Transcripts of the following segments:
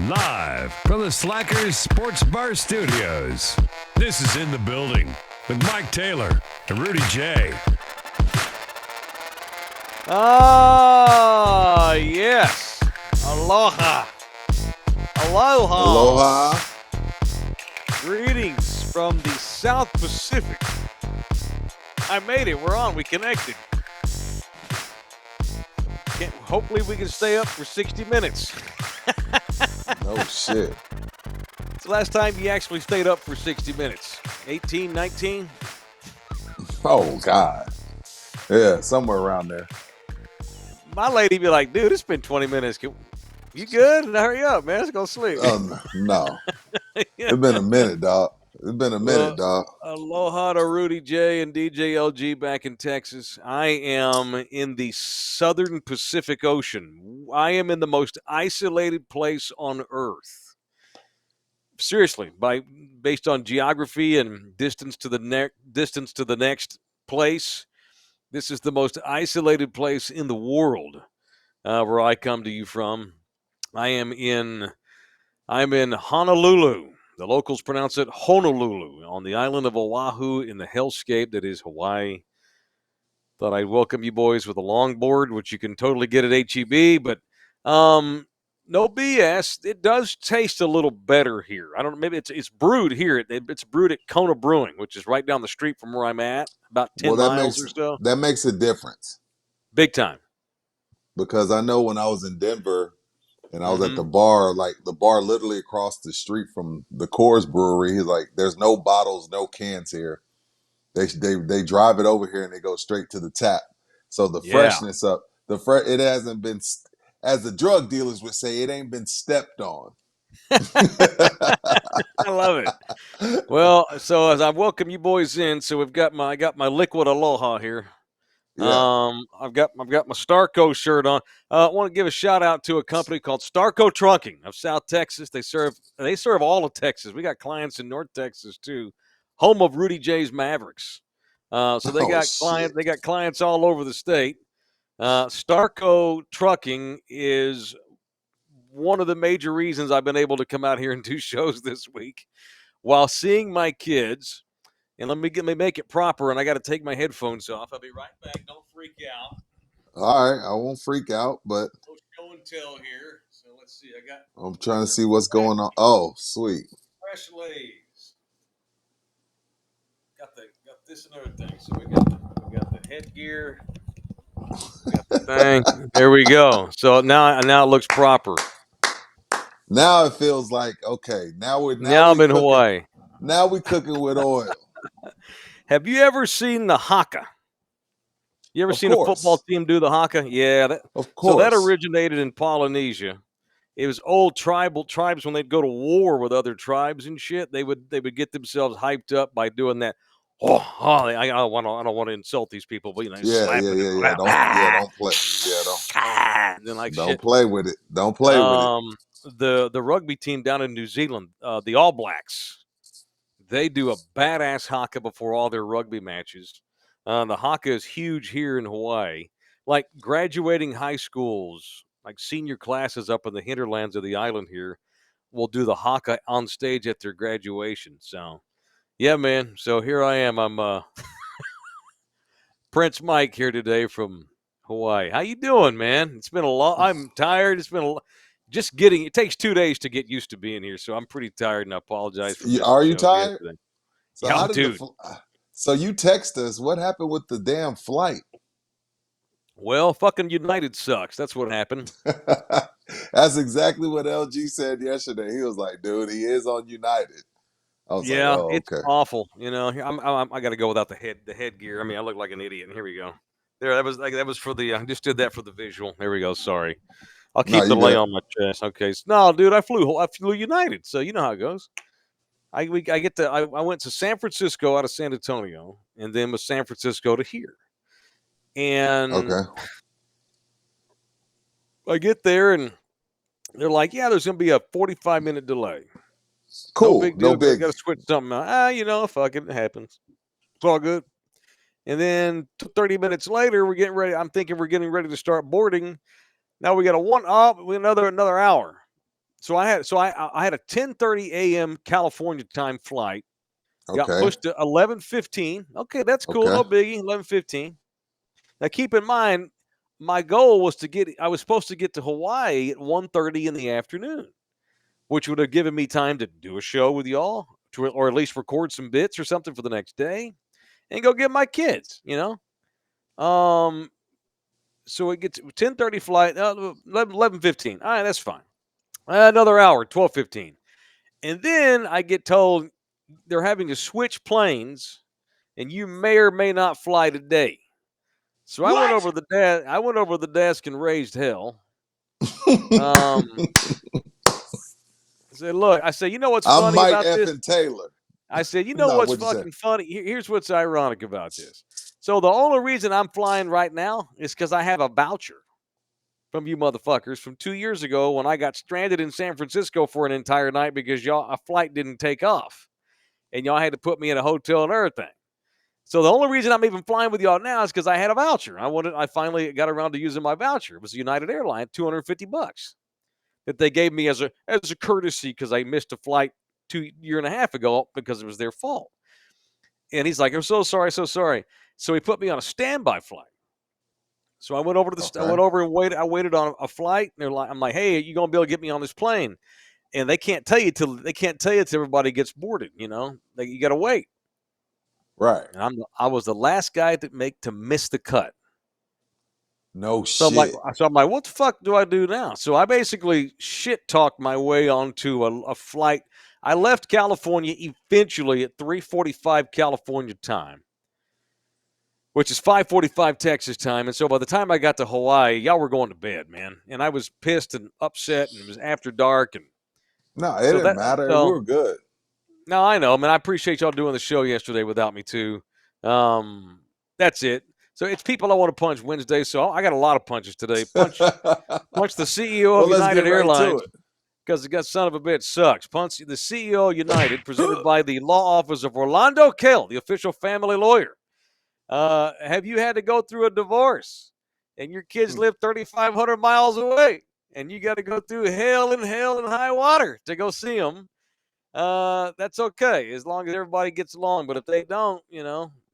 Live from the Slackers Sports Bar Studios. This is In the Building with Mike Taylor and Rudy Jay. Ah, yes. Aloha. Aloha. Aloha. Greetings from the South Pacific. I made it. We're on. We connected. Hopefully we can stay up for 60 minutes. No shit. It's the last time you actually stayed up for 60 minutes. 18, 19? Oh, God. Yeah, somewhere around there. My lady be like, dude, it's been 20 minutes. You good? Hurry up, man. Let's go sleep. No. It's been a minute, dog. It's been a minute, dog. Aloha to Rudy Jay and DJ LG back in Texas. I am in the southern Pacific Ocean. I am in the most isolated place on Earth. Seriously, based on geography and distance to the next place, this is the most isolated place in the world where I come to you from. I'm in Honolulu. The locals pronounce it Honolulu, on the island of Oahu in the hellscape that is Hawaii. Thought I'd welcome you boys with a longboard, which you can totally get at HEB, but no BS. It does taste a little better here. I don't know. Maybe it's brewed here. It's brewed at Kona Brewing, which is right down the street from where I'm at, about 10 miles or so. That makes a difference. Big time. Because I know when I was in Denver and I was at the bar, like the bar literally across the street from the Coors Brewery, he's like, there's no bottles, no cans here. They drive it over here and they go straight to the tap. So the freshness up, it hasn't been, as the drug dealers would say, it ain't been stepped on. I love it. Well, so as I welcome you boys in, so I got my liquid Aloha here. Yeah. I've got my Starco shirt on. I want to give a shout out to a company called Starco Trucking of South Texas. They serve all of Texas. We got clients in North Texas too, home of Rudy Jay's Mavericks. So they got clients all over the state. Starco Trucking is one of the major reasons I've been able to come out here and do shows this week while seeing my kids. And let me make it proper, and I got to take my headphones off. I'll be right back. Don't freak out. All right, I won't freak out, but No show and tell here. So let's see. I'm trying to see what's going on. Oh, sweet. Fresh lays. Got this and everything. So we got the headgear. We got the thing. There we go. So now it looks proper. Now it feels like okay. Now I'm in Hawaii. Now we cooking with oil. Have you ever seen the haka? You ever seen a football team do the haka? Yeah. Of course. So that originated in Polynesia. It was old tribal tribes when they'd go to war with other tribes and shit. They would get themselves hyped up by doing that. I don't want to insult these people, but Yeah. Don't play. Yeah, don't play with it. Don't play with it. The rugby team down in New Zealand, the All Blacks, they do a badass haka before all their rugby matches. The haka is huge here in Hawaii. Like graduating high schools, like senior classes up in the hinterlands of the island here, will do the haka on stage at their graduation. So, yeah, man. So here I am. I'm Prince Mike here today from Hawaii. How you doing, man? It's been a long. I'm tired. It's been it takes 2 days to get used to being here, so I'm pretty tired, and I apologize for it. Are you tired? So yeah, dude. So you text us. What happened with the damn flight? Well, fucking United sucks. That's what happened. That's exactly what LG said yesterday. He was like, dude, he is on United. I was like, oh, okay. It's awful. You know, I got to go without the headgear. I mean, I look like an idiot. And here we go. There, that was for the. I just did that for the visual. There we go. Sorry. I'll keep the lay on my chest. Okay. No, dude, I flew United, so you know how it goes. I went to San Francisco out of San Antonio, and then with San Francisco to here. And I get there, and they're like, "Yeah, there's gonna be a 45-minute delay." Cool. No big deal. No big. Got to switch something out. Fuck it. It happens. It's all good. And then 30 minutes later, we're getting ready. I'm thinking we're getting ready to start boarding. Now we got another hour. So I had a 10:30 a.m. California time flight. Got Okay. pushed to 11:15. Okay, that's cool. Okay. No biggie. 11:15. Now keep in mind, my goal was I was supposed to get to Hawaii at 1:30 in the afternoon, which would have given me time to do a show with y'all, or at least record some bits or something for the next day, and go get my kids. So it gets 10:30 flight, 11:15. All right, that's fine. Another hour, 12:15. And then I get told they're having to switch planes and you may or may not fly today. So What? I went over the desk and raised hell. Um, I said, look, I said, you know what's I'm funny Mike about this? effing Taylor. I said, you know No, what's what'd you say? fucking funny? Here's what's ironic about this. So the only reason I'm flying right now is because I have a voucher from you motherfuckers from 2 years ago when I got stranded in San Francisco for an entire night because a flight didn't take off and y'all had to put me in a hotel and everything. So the only reason I'm even flying with y'all now is because I had a voucher. I finally got around to using my voucher. It was a United Airlines, $250 that they gave me as a courtesy because I missed a flight 2.5 years ago because it was their fault. And he's like, "I'm so sorry, so sorry." So he put me on a standby flight. So I went over I Okay. went over and waited. I waited on a flight. And I'm like, "Hey, are you gonna be able to get me on this plane?" And they can't tell you till everybody gets boarded. You got to wait. Right. And I was the last guy to miss the cut. No So I'm like, shit. what the fuck do I do now? So I basically shit talked my way onto a flight. I left California eventually at 3:45 California time, which is 5:45 Texas time. And so by the time I got to Hawaii, y'all were going to bed, man. And I was pissed and upset, and it was after dark, and No, it so didn't matter. We so were good. no, I know, man. I appreciate y'all doing the show yesterday without me too. That's it. So it's people I want to punch Wednesday. So I got a lot of punches today. Punch the CEO Well, of let's get United right to Airlines it. because the son of a bitch sucks. Punch the CEO of United, presented by the law office of Orlando Kell, the official family lawyer. Have you had to go through a divorce and your kids live 3,500 miles away and you got to go through hell and high water to go see them? That's okay as long as everybody gets along. But if they don't,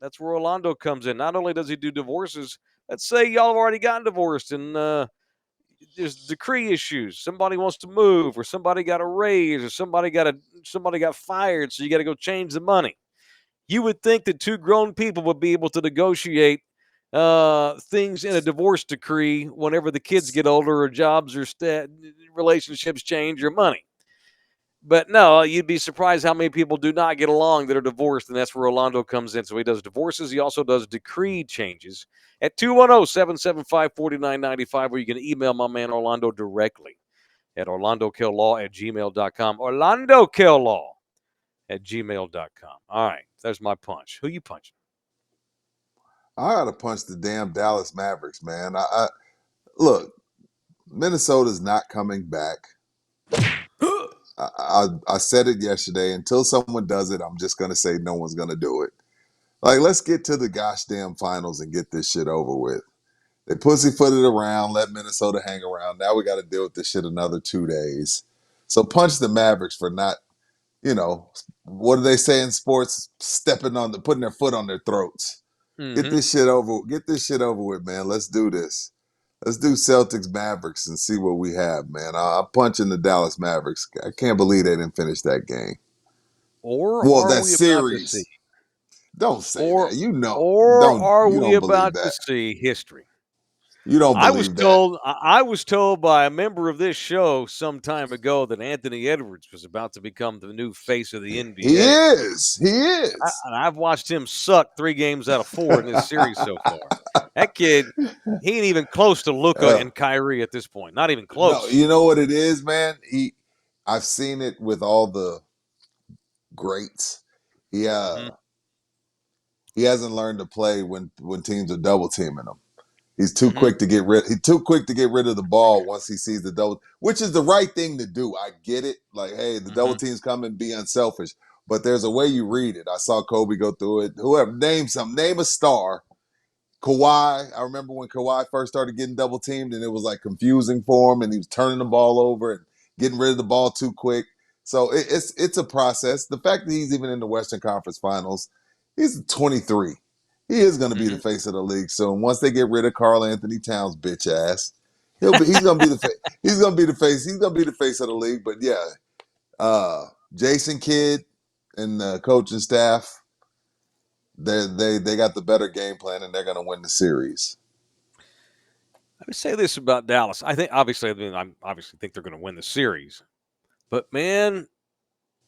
that's where Orlando comes in. Not only does he do divorces, let's say y'all have already gotten divorced and there's decree issues. Somebody wants to move, or somebody got a raise, or somebody got fired, so you got to go change the money. You would think that two grown people would be able to negotiate things in a divorce decree whenever the kids get older, or jobs, or relationships change, or money. But no, you'd be surprised how many people do not get along that are divorced, and that's where Orlando comes in. So he does divorces. He also does decree changes at 210-775-4995, or you can email my man Orlando directly at orlandokilllaw@gmail.com. orlandokilllaw@gmail.com. All right, there's my punch. Who you punching? I gotta punch the damn Dallas Mavericks, man. I look, Minnesota's not coming back. I said it yesterday. Until someone does it, I'm just gonna say no one's gonna do it. Like, let's get to the gosh damn finals and get this shit over with. They pussyfooted around, let Minnesota hang around. Now we got to deal with this shit another 2 days. So punch the Mavericks for not, what do they say in sports? Putting their foot on their throats. Get Mm-hmm. this shit over. Get this shit over with, man. Let's do this. Let's do Celtics Mavericks and see what we have, man. I'm punching the Dallas Mavericks. I can't believe they didn't finish that game. Or Well, are that we about to see? series. Don't say Or that. You know, or don't are you we don't believe about to that. see history? You don't I was believe that. told I was told by a member of this show some time ago that Anthony Edwards was about to become the new face of the He NBA. is. He is. And I've watched him suck 3 games out of 4 in this series so far. That kid, he ain't even close to Luka Uh, and Kyrie at this point. Not even no, close. you know what it is, man. I've seen it with all the greats. He Mm-hmm. he hasn't learned to play when teams are double teaming him. He's too Mm-hmm. quick to get rid. He's too quick to get rid of the ball once he sees the double, which is the right thing to do. I get it. Like, hey, the double Mm-hmm. team's coming. Be unselfish. But there's a way you read it. I saw Kobe go through it. Whoever name a star. Kawhi. I remember when Kawhi first started getting double teamed, and it was like confusing for him, and he was turning the ball over, and getting rid of the ball too quick. So it's a process. The fact that he's even in the Western Conference Finals, he's 23. He is going to be the face of the league soon. Once they get rid of Karl Anthony Towns' bitch ass, he's going to be the he's going to be the face. He's going to be the face of the league. But yeah, Jason Kidd and the coaching staff, they got the better game plan, and they're going to win the series. I would say this about Dallas. I obviously think they're going to win the series, but man,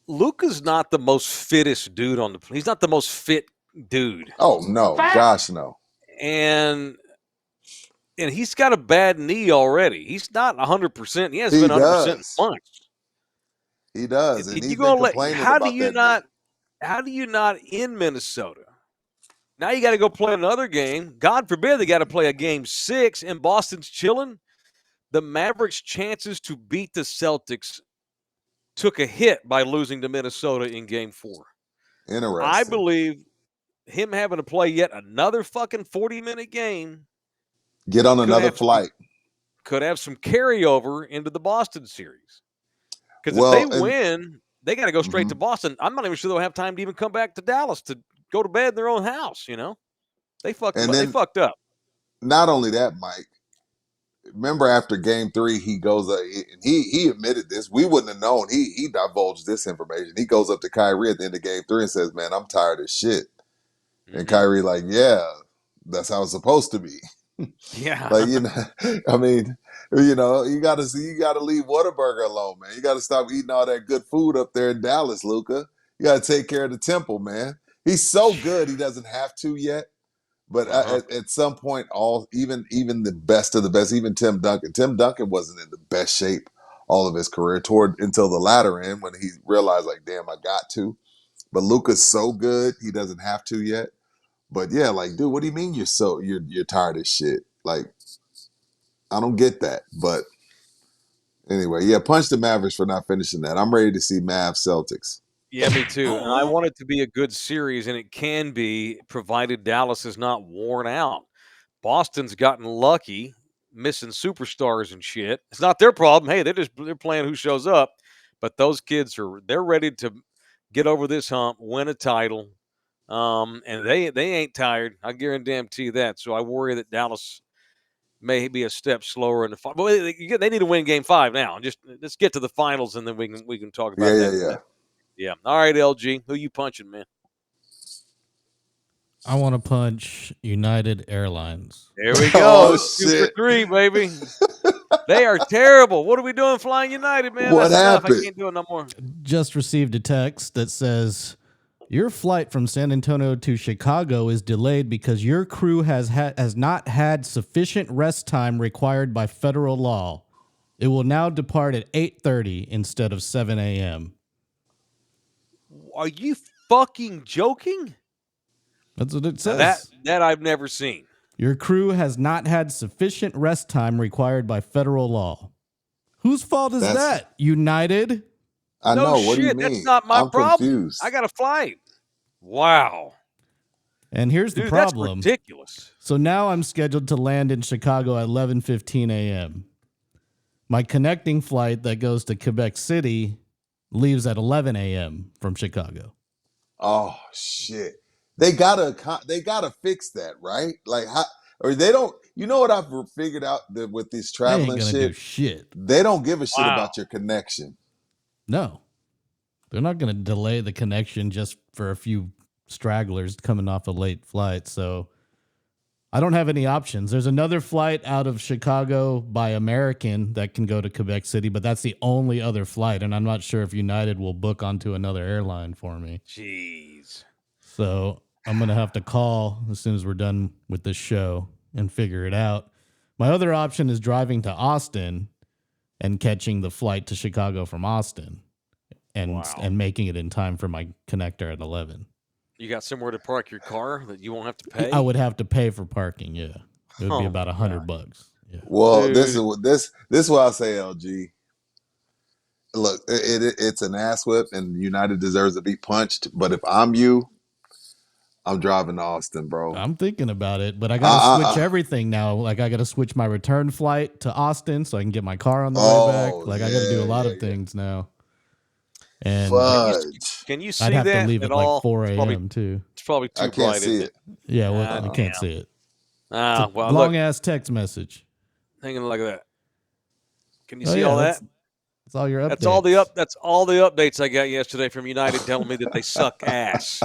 Luka's not the most fittest dude on the. He's not the most fit dude. Oh no, gosh no. And he's got a bad knee already. He's not 100%. He hasn't been 100% in months. He does, and he's been complaining how about do you that not? How do you not in Minnesota? Now you got to go play another game. God forbid they got to play a game 6 and Boston's chilling. The Mavericks' chances to beat the Celtics took a hit by losing to Minnesota in game 4. Interesting. I believe him having to play yet another fucking 40-minute game. Get on another flight. Could have some carryover into the Boston series. Because if they win, they got to go straight to Boston. I'm not even sure they'll have time to even come back to Dallas to go to bed in their own house, you know? They fucked up. Not only that, Mike. Remember after game 3, he goes he admitted this. We wouldn't have known. He divulged this information. He goes up to Kyrie at the end of game 3 and says, "Man, I'm tired of shit." And Kyrie like, "Yeah, that's how it's supposed to be." Yeah. Like, you know, I mean, you know, you gotta leave Whataburger alone, man. You gotta stop eating all that good food up there in Dallas, Luka. You gotta take care of the temple, man. He's so good he doesn't have to yet. But at some point, even the best of the best, even Tim Duncan wasn't in the best shape all of his career until the latter end when he realized, like, damn, I got to. But Luka's so good he doesn't have to yet. But yeah, like, dude, what do you mean you're tired of shit? Like, I don't get that. But anyway, yeah, punch the Mavericks for not finishing that. I'm ready to see Mavs Celtics. Yeah, me too. And I want it to be a good series, and it can be, provided Dallas is not worn out. Boston's gotten lucky, missing superstars and shit. It's not their problem. Hey, they're playing who shows up. But those kids they're ready to get over this hump, win a title. And they ain't tired. I guarantee you that. So I worry that Dallas may be a step slower in the final. But they need to win game 5 now. Just let's get to the finals, and then we can talk about that. Yeah. All right, LG. Who you punching, man? I want to punch United Airlines. There we go. 2 for 3, baby. They are terrible. What are we doing flying United, man? What happened? I can't do it no more. Just received a text that says, your flight from San Antonio to Chicago is delayed because your crew has not had sufficient rest time required by federal law. It will now depart at 8:30 instead of 7 a.m. Are you fucking joking? That's what it says. That I've never seen. Your crew has not had sufficient rest time required by federal law. Whose fault is that? United? I know. What do you mean? That's not my problem. Confused. I got a flight. Wow. And here's the problem. That's ridiculous. So now I'm scheduled to land in Chicago at 11:15 a.m. My connecting flight that goes to Quebec City leaves at 11 a.m. from Chicago. Oh shit. They gotta fix that, right? Like, or they don't. You know what I've figured out that with this traveling shit, they don't give a shit about your connection. No, they're not going to delay the connection just for a few stragglers coming off a late flight. So I don't have any options. There's another flight out of Chicago by American that can go to Quebec City, but that's the only other flight, and I'm not sure if United will book onto another airline for me. Jeez. So I'm going to have to call as soon as we're done with this show and figure it out. My other option is driving to Austin and catching the flight to Chicago from Austin and making it in time for my connector at 11. You got somewhere to park your car that you won't have to pay? I would have to pay for parking, yeah. It would be about $100. Yeah. Well, this is what I say, LG. Look, it's an ass whip, and United deserves to be punched. But if I'm you, I'm driving to Austin, bro. I'm thinking about it, but I got to switch I everything now. Like I got to switch my return flight to Austin so I can get my car on the way back. oh Like I got to do a yeah, lot yeah, of yeah. things now. And Fudge. Can you I'd see have to that leave at at like all? 4 a.m. too. It's probably I too can't bright, see isn't it. it? Yeah, well, Ah, I can't damn. see it. Ah, It's a well, long look, ass text message. hanging like that. Can you Oh see yeah, all that? that's all your updates. That's all the updates I got yesterday from United telling me that they suck ass.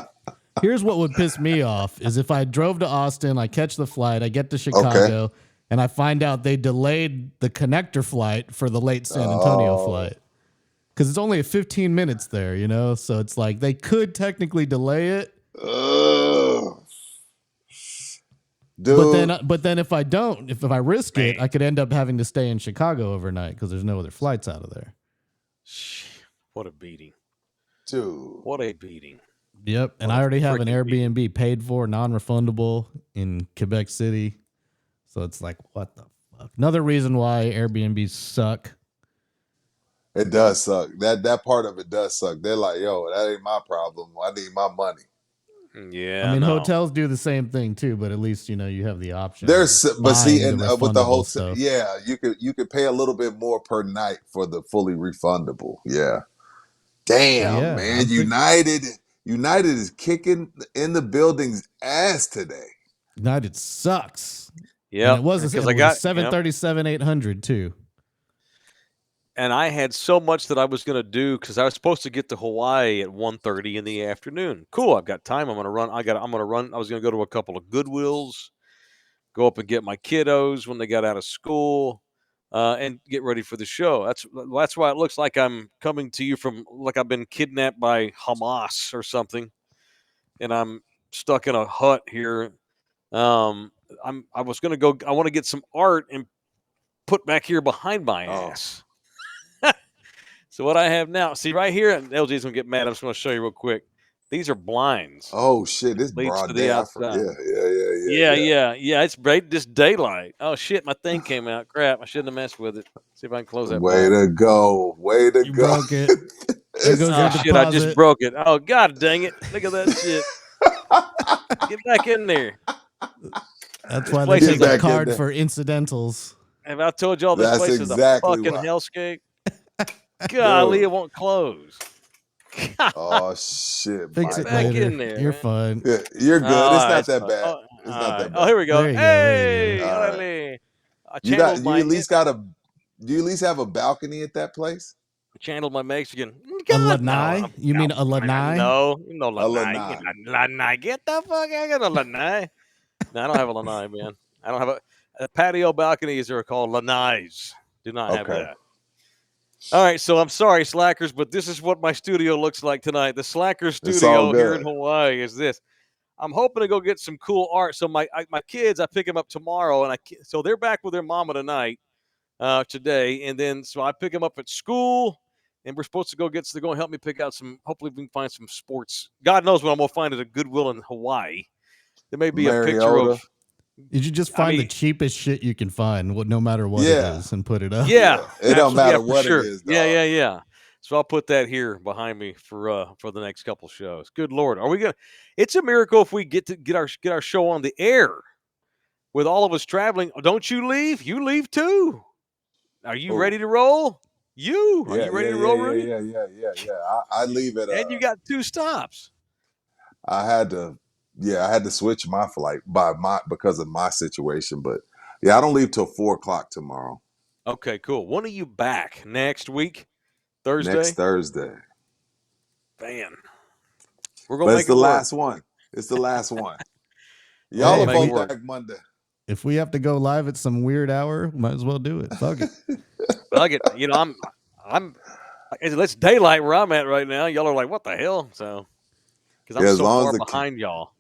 Here's what would piss me off is if I drove to Austin, I catch the flight, I get to Okay. Chicago, and I find out they delayed the connector flight for the late San Antonio Oh. flight. Because it's only 15 minutes there, you know? So it's like they could technically delay it. Ugh. Dude. But then if I don't, if I risk it, I could end up having to stay in Chicago overnight because there's no other flights out of there. What a beating. Dude. What a beating. Yep. And What I a already have an freaking Airbnb paid for, non-refundable in Quebec City. So it's like, what the fuck? Another reason why Airbnbs suck. It does suck. That part of it does suck. They're like, yo, that ain't my problem. I need my money. Yeah, I mean, no. hotels do the same thing too, but at least you know you have the option. There's, of but see, buying and the with the refundable hotel, stuff. yeah, you could pay a little bit more per night for the fully refundable. Yeah. Damn, Yeah, man. United is kicking in the building's ass today. United sucks. Yeah, and it was because a I got 737-800 too. And I had so much that I was going to do because I was supposed to get to Hawaii at 1:30 in the afternoon. Cool, I've got time. I'm going to run. I'm going to run. I was going to go to a couple of Goodwills, go up and get my kiddos when they got out of school, and get ready for the show. That's why it looks like I'm coming to you from like I've been kidnapped by Hamas or something, and I'm stuck in a hut here. I was going to go. I want to get some art and put back here behind my ass. So what I have now, see right here, and LG's gonna get mad. I'm just gonna show you real quick. These are blinds. Oh shit, this Leads to broad the day. outside. Yeah. It's bright. This daylight. Oh shit, my thing came out. Crap, I shouldn't have messed with it. See if I can close that. Way to go. Way to You go. broke it. There goes your Oh shit, I just deposit. broke it. Oh god dang it. Look at that shit. Get back in there. That's why they place take is a back in card there. for incidentals. Have I told y'all this That's place exactly is a fucking why. hellscape? Golly, Dude. it won't close. Oh shit, Fix it back Michael. later. in there, You're man. fine. Yeah, you're good. It's not It's that fine. bad. Oh, It's all not right. that Oh, bad. here we go. There you go. There you Hey, All right. órale. I You channeled my at least got a do you at least have a balcony at that place? channeled my Mexican. A God no. lanai? You mean a lanai? No, A lanai. lanai. Lanai. Get the fuck out of the lanai. No, I don't have a lanai, man. I don't have a patio balconies are called lanais. Do not have Okay. that. All right, so I'm sorry, Slackers, but this is what my studio looks like tonight. The Slacker It's all studio here in good. Hawaii is this. I'm hoping to go get some cool art. So my kids, I pick them up tomorrow, and so they're back with their mama tonight, today, and then so I pick them up at school, and we're supposed to go they're going to help me pick out some. Hopefully, we can find some sports. God knows what I'm going to find at a Goodwill in Hawaii. There may be a picture of. Mariota. Did you just find the cheapest shit you can find, no matter what Yeah. it is, and put it up? Yeah, It don't matter for what sure. it is, dog. Yeah. So I'll put that here behind me for the next couple shows. Good Lord, are we gonna? It's a miracle if we get our show on the air with all of us traveling. Don't you leave? You leave too. Are you ready to roll? Are you ready to roll, Rudy? Yeah. I leave it. And you got 2 stops. I had to switch my flight because of my situation. But yeah, I don't leave till 4:00 tomorrow. Okay, cool. When are you back? Next week? Thursday? Next Thursday. Man. We're gonna But make it's the it work. last one. It's the last one. Y'all are both back Monday. If we have to go live at some weird hour, might as well do it. Fuck it. Fuck it. You know, it's daylight where I'm at right now. Y'all are like, what the hell? So, because I'm so far behind y'all.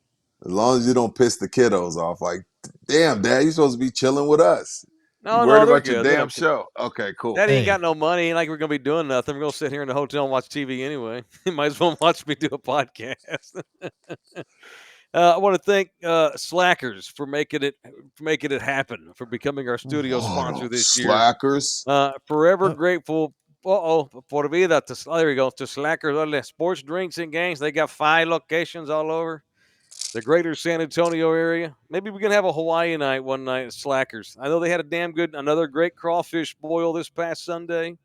As long as you don't piss the kiddos off, like, damn, Dad, you're supposed to be chilling with us. No, worried they're about good. your damn show. Okay, cool. Daddy ain't got no money. Ain't like we're gonna be doing nothing. We're gonna sit here in the hotel and watch TV anyway. You might as well watch me do a podcast. I want to thank Slackers for making it happen, for becoming our studio sponsor this year. Slackers. Forever grateful. Por vida. There we go. To Slackers, sports drinks and games. They got 5 locations all over. the greater San Antonio area. Maybe we can have a Hawaii night one night at Slackers. I know they had another great crawfish boil this past Sunday.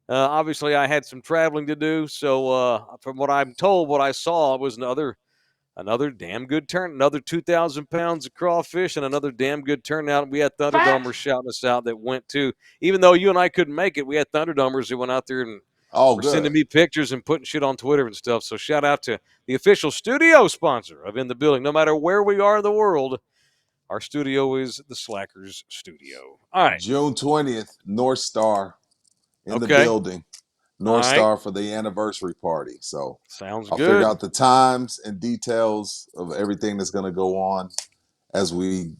Obviously, I had some traveling to do, so from what I'm told, what I saw was another damn good turn, another 2,000 pounds of crawfish, and another damn good turnout. We had Thunderdomers shouting us out that went too. Even though you and I couldn't make it, we had Thunderdomers that went out there and Oh, were good. sending me pictures and putting shit on Twitter and stuff. So shout out to the official studio sponsor of In the Building. No matter where we are in the world, our studio is the Slackers Studio. All right. June 20th, North Star in the Okay. building. All North right. Star for the anniversary party. So Sounds I'll figure good. out the times and details of everything that's going to go on as we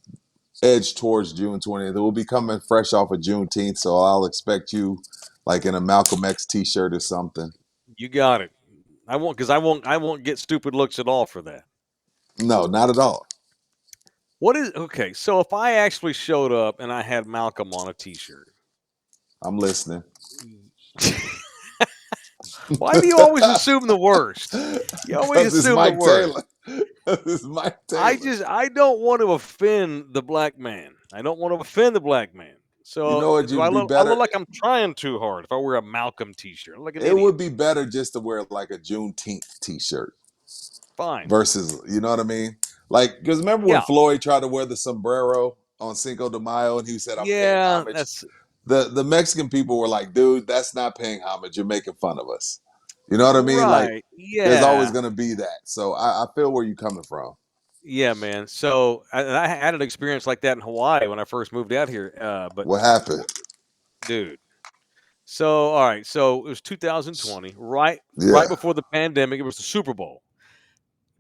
edge towards June 20th. It will be coming fresh off of Juneteenth, so I'll expect you like in a Malcolm X t-shirt or something. You got it. I won't get stupid looks at all for that. No, not at all. Okay, so if I actually showed up and I had Malcolm on a t-shirt. I'm listening. Why do you always assume the worst? You always Because it's assume the Mike worst. Taylor. It's Mike Taylor. I don't want to offend the black man. I don't want to offend the black man. You know So what? You'd be I better. look like I'm trying too hard if I wear a Malcolm t-shirt. I look like an It idiot. would be better just to wear like a Juneteenth t-shirt Fine. versus, you know what I mean? Like, because remember when Yeah. Floyd tried to wear the sombrero on Cinco de Mayo and he said, I'm paying Yeah, homage? that's The Mexican people were like, dude, that's not paying homage. You're making fun of us. You know what I mean? Like, right. there's always Yeah. going to be that. So I feel where you're coming from. Yeah, man. So I had an experience like that in Hawaii when I first moved out here. But What happened? dude, so all right, so it was 2020, right Yeah. before the pandemic. It was the Super Bowl.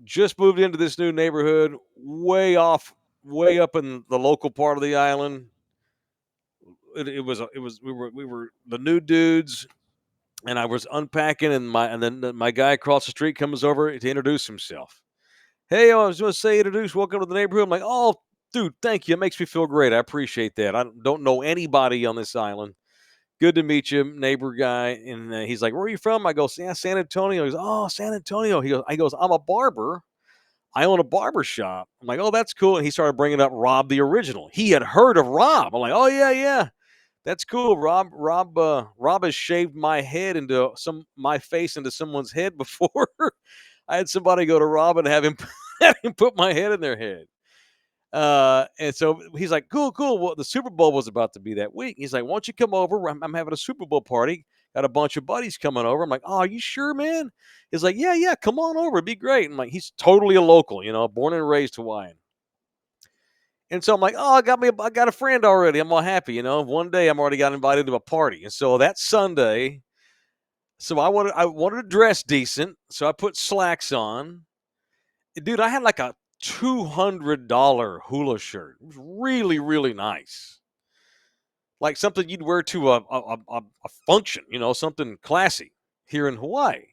Just moved into this new neighborhood, way up in the local part of the island. It was we were the new dudes, and I was unpacking, and then my guy across the street comes over to introduce himself. Hey, I was going to say introduce, welcome to the neighborhood. I'm like, oh, dude, thank you. It makes me feel great. I appreciate that. I don't know anybody on this island. Good to meet you, neighbor guy. And he's like, where are you from? I go, yeah, San Antonio. He goes, oh, San Antonio. I goes, I'm a barber. I own a barber shop. I'm like, oh, that's cool. And he started bringing up Rob the original. He had heard of Rob. I'm like, oh yeah, yeah, that's cool. Rob has shaved my face into someone's head before. I had somebody go to Rob and have him have him put my head in their head. And so he's like, cool, cool. Well, the Super Bowl was about to be that week. He's like, why don't you come over? I'm having a Super Bowl party. Got a bunch of buddies coming over. I'm like, oh, are you sure, man? He's like, yeah, yeah, come on over. It'd be great. I'm like, he's totally a local, born and raised Hawaiian. And so I'm like, oh, I got a friend already. I'm all happy, One day I'm already got invited to a party. And so that Sunday, I wanted to dress decent. So I put slacks on. Dude, I had like a $200 hula shirt. It was really, really nice. Like something you'd wear to a function, something classy here in Hawaii.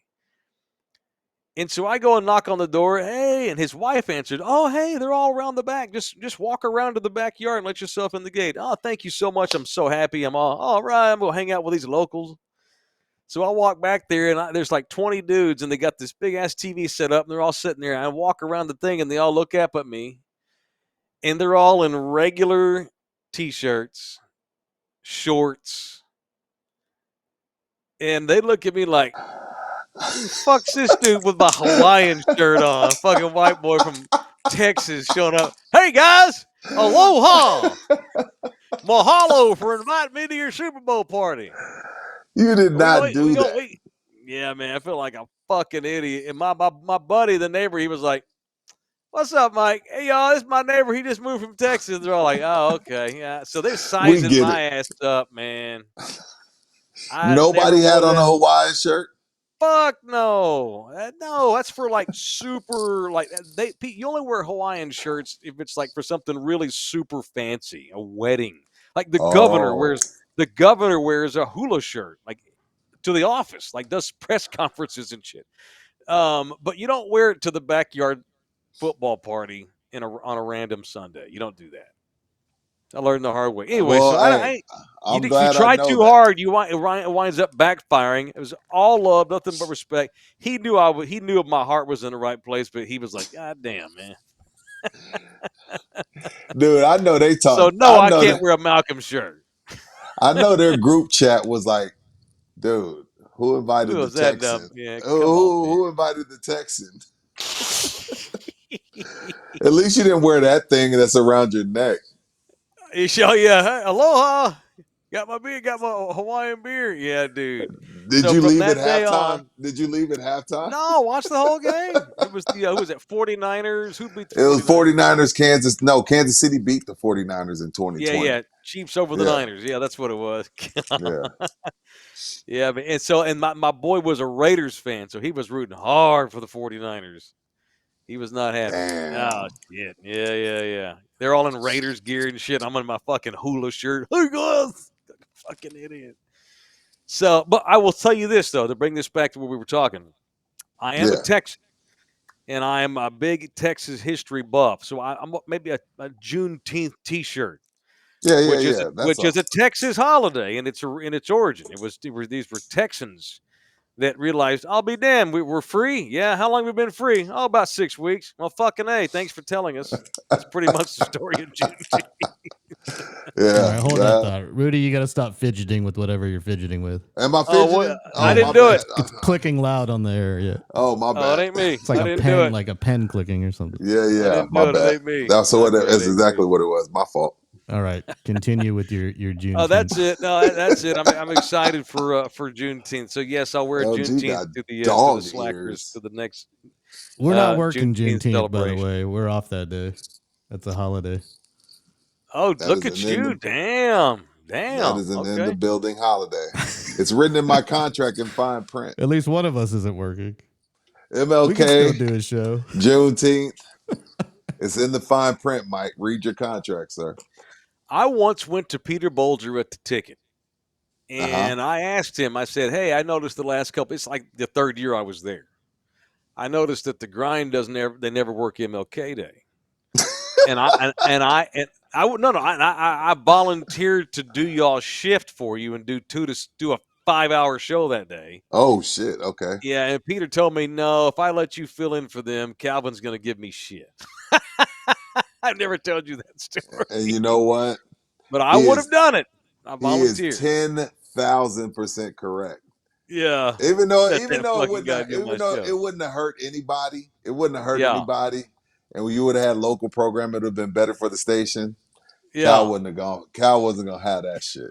And so I go and knock on the door. Hey, and his wife answered. Oh, hey, they're all around the back. Just walk around to the backyard and let yourself in the gate. Oh, thank you so much. I'm so happy. I'm all right. I'm gonna hang out with these locals. So I walk back there, and there's like 20 dudes, and they got this big ass TV set up, and they're all sitting there. And I walk around the thing, and they all look up at me, and they're all in regular t-shirts, shorts, and they look at me like, "Who the fuck's this dude with my Hawaiian shirt on? Fucking white boy from Texas showing up. Hey guys, aloha, mahalo for inviting me to your Super Bowl party. You did not do that. Yeah, man, I feel like a fucking idiot. And my buddy, the neighbor, he was like, what's up, Mike? Hey, y'all, this is my neighbor. He just moved from Texas. They're all like, oh, okay. Yeah. So they're We sizing get it. my ass up, man. I never Nobody had would on a have. Hawaiian shirt. Fuck no. No, that's for like super, like, you only wear Hawaiian shirts if it's like for something really super fancy, a wedding. Like Oh. the governor wears a hula shirt, like to the office, like does press conferences and shit. But you don't wear it to the backyard football party on a random Sunday. You don't do that. I learned the hard way. Anyway, Well, so hey, I'm You glad I try know too that. hard, it winds up backfiring. It was all love, nothing but respect. He knew he knew my heart was in the right place, but he was like, God damn, man. Dude, I know they So talked. no, I can't wear a Malcolm shirt. I know their group chat was like, dude, who Who invited the was that dumb? Texan? Yeah, Who, come on, who, man. who invited the Texan? At least you didn't wear that thing that's around your neck. He show you, hey, aloha. Got my beer, got my Hawaiian beer. Yeah, dude. Did So you from leave at that day halftime? on, Did you leave at halftime? no, watch the whole game. It was the who was it? 49ers. Who beat the It was 49ers? 49ers, Kansas. No, Kansas City beat the 49ers in Yeah, 2020. yeah. Chiefs over the Yeah, Niners. Yeah, that's what it was. yeah. Yeah, but and my boy was a Raiders fan, so he was rooting hard for the 49ers. He was not happy. Oh Damn. shit. Yeah, yeah, yeah. They're all in Raiders gear and shit. I'm in my fucking hula shirt. Hey guys, fucking idiot. So, but I will tell you this though, to bring this back to where we were talking. I am a Yeah. Texan, and I am a big Texas history buff. So I'm maybe a Juneteenth T-shirt, Yeah, yeah, yeah. That's which all. is a Texas holiday in its origin. These were Texans that realized, I'll be damned, we're free. Yeah, how long have we been free? Oh, about 6 weeks. Well, fucking A, thanks for telling us. That's pretty much the story of Juneteenth. All Yeah. right, hold that That. thought. Rudy, you got to stop fidgeting with whatever you're fidgeting with. Am I Oh, well, fidgeting? I Oh, Yeah, my didn't do bad. it. it's clicking loud on the air. Yeah, Oh, my Oh, it bad. ain't me. it's like I a didn't do pen, it. like a pen clicking or something. Yeah, I yeah. didn't My do it. It bad. ain't me. That's what Okay, it it is. ain't Exactly me. what it was. My fault. All right, continue with your Oh, that's Juneteenth. it. No, that's it. I'm excited for Juneteenth. So yes, I'll wear LG Juneteenth got to the dog Slackers ears. to the next We're not working Juneteenth Juneteenth, by the celebration. way. We're off that day. That's a holiday. Oh, That look is an at in you! the Damn, that damn. is an in the Okay. building holiday. It's written in my contract in fine print. At least one of us isn't working. We can still MLK, do a show. Juneteenth. It's in the fine print, Mike. Read your contract, sir. I once went to Peter Bolger at the ticket, Uh-huh. and I asked him. I said, "Hey, I noticed the last couple. It's like the third year I was there. I noticed that the grind doesn't ever. They never work MLK Day, and I would no. I volunteered to do y'all shift for you and do a 5-hour show that day. Oh shit. Okay. Yeah, and Peter told me no. If I let you fill in for them, Calvin's going to give me shit. I've never told you that story, And you know what? but I He would have is done it. I he is volunteered. 10,000% correct. Yeah. Even though Let even that though it fucking wouldn't guy have, do my even though it show. wouldn't have hurt anybody, it wouldn't have hurt Yeah. anybody, and you would have had local program, it would have been better for the station. Cal Yeah. wouldn't have gone. Cal wasn't gonna have that shit.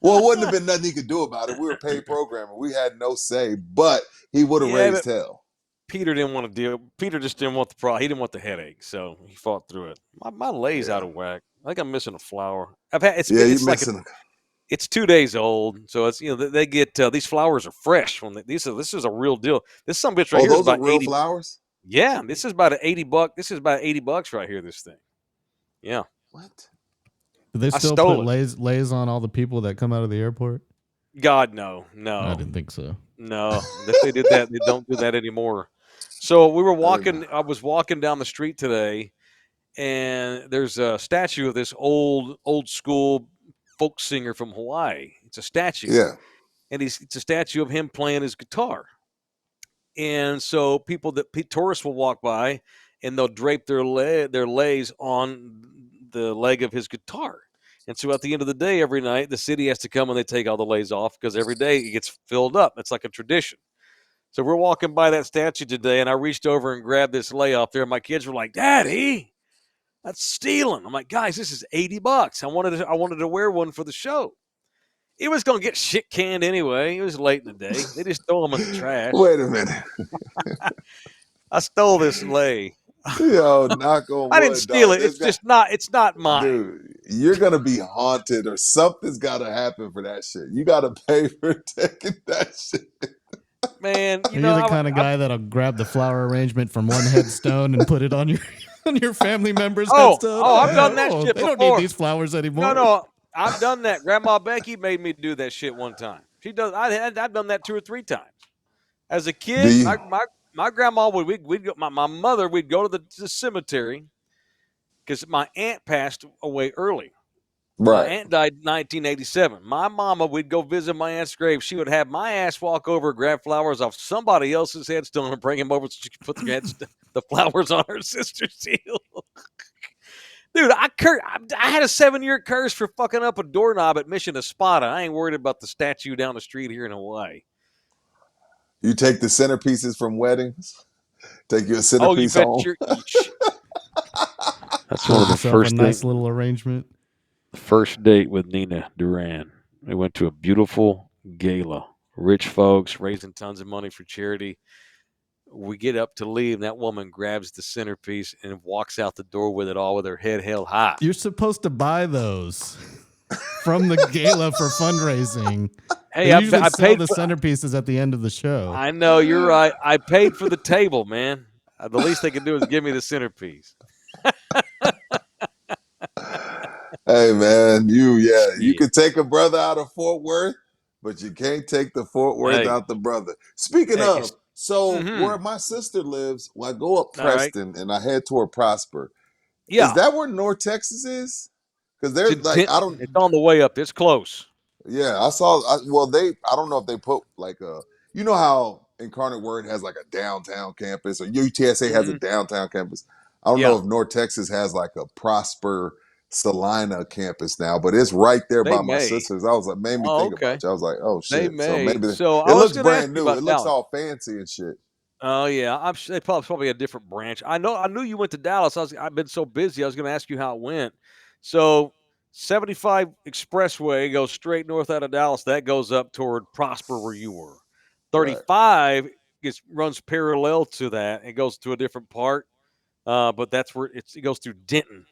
Well, it wouldn't have been nothing he could do about it. We were paid programming. We had no say, but he would have Yeah, raised but hell. Peter didn't want to deal. Peter just didn't want the problem. He didn't want the headache, so he fought through it. My lay's out Yeah. of whack. I think I'm missing a flower. I've had Yeah, you it's like missing. it's 2 days old, so it's they get these flowers are fresh when this is a real deal. This some bitch right Oh, here is those are about real 80. flowers? Yeah, this is about an $80. This is about $80 right here. This thing. Yeah, What? Do they I still put stole it. lays on all the people that come out of the airport? God no, I no. didn't think so. No, if they did that, they don't do that anymore. So we were I didn't know. walking. I was walking down the street today, and there's a statue of this old school folk singer from Hawaii. It's a statue, Yeah. and it's a statue of him playing his guitar. And so tourists will walk by, and they'll drape their leis on the leg of his guitar. And so at the end of the day, every night, the city has to come and they take all the leis off because every day it gets filled up. It's like a tradition. So we're walking by that statue today, and I reached over and grabbed this lei off there. My kids were like, "Daddy, that's stealing." I'm like, "Guys, this is $80. I wanted to wear one for the show. It was going to get shit canned anyway. It was late in the day. They just throw them in the trash. Wait a minute. I stole this lei. Yo, knock on I didn't wood, steal dog. it. It's just not. It's not mine, Dude, you're gonna be haunted or something's gotta happen for that shit. You gotta pay for taking that shit. man. Are you the kind of guy that'll grab the flower arrangement from one headstone and put it on your on your family member's headstone? I've done that shit They don't before. need these flowers anymore. No, I've done that. Grandma Becky made me do that shit one time. She does. I've done that 2 or 3 times. As a Do kid, you? my grandma we'd go, my mother we'd go to the cemetery because my aunt passed away early, Right. Aunt died in 1987. My mama, we'd go visit my aunt's grave. She would have my ass walk over and grab flowers off somebody else's headstone and bring them over so she could put the flowers on her sister's seal. Dude, I had a 7-year curse for fucking up a doorknob at Mission Espada. I ain't worried about the statue down the street here in Hawaii. You take the centerpieces from weddings. Take your Oh, you centerpiece bet home. That's Build yourself a nice little arrangement. First date with Nina Duran. We went to a beautiful gala. Rich folks raising tons of money for charity. We get up to leave, and that woman grabs the centerpiece and walks out the door with it all with her head held high. You're supposed to buy those from the gala for fundraising. Hey, They usually I sell paid the for, centerpieces at the end of the show. I know, you're right. I paid for the table, man. The least they can do is give me the centerpiece. Hey man, you Yeah. could take a brother out of Fort Worth, but you can't take the Fort Worth Hey. out the brother. Speaking Hey, of, so mm-hmm. where my sister lives, when I go up All right. Preston and I head toward Prosper, Yeah. is that where North Texas is? Because they're It's in like, I Denton. don't. It's on the way up. It's close. Yeah, I saw. I don't know if they put like a. You know how Incarnate Word has like a downtown campus, or UTSA has a Mm-hmm. downtown campus. I don't know Yeah. if North Texas has like a Prosper Salina campus now, but it's right there They by my may. sister's. I was like, made me Oh, think okay. about you. I was like, oh They shit. So may. maybe So I it was looks going to ask brand you new. about It looks Dallas. all fancy and shit. Oh yeah, I'm sure they probably a different branch. I knew you went to Dallas. I've been so busy. I was going to ask you how it went. So 75 Expressway goes straight north out of Dallas. That goes up toward Prosper where you were. Right. 35 runs parallel to that. It goes to a different part, but that's where it goes through Denton,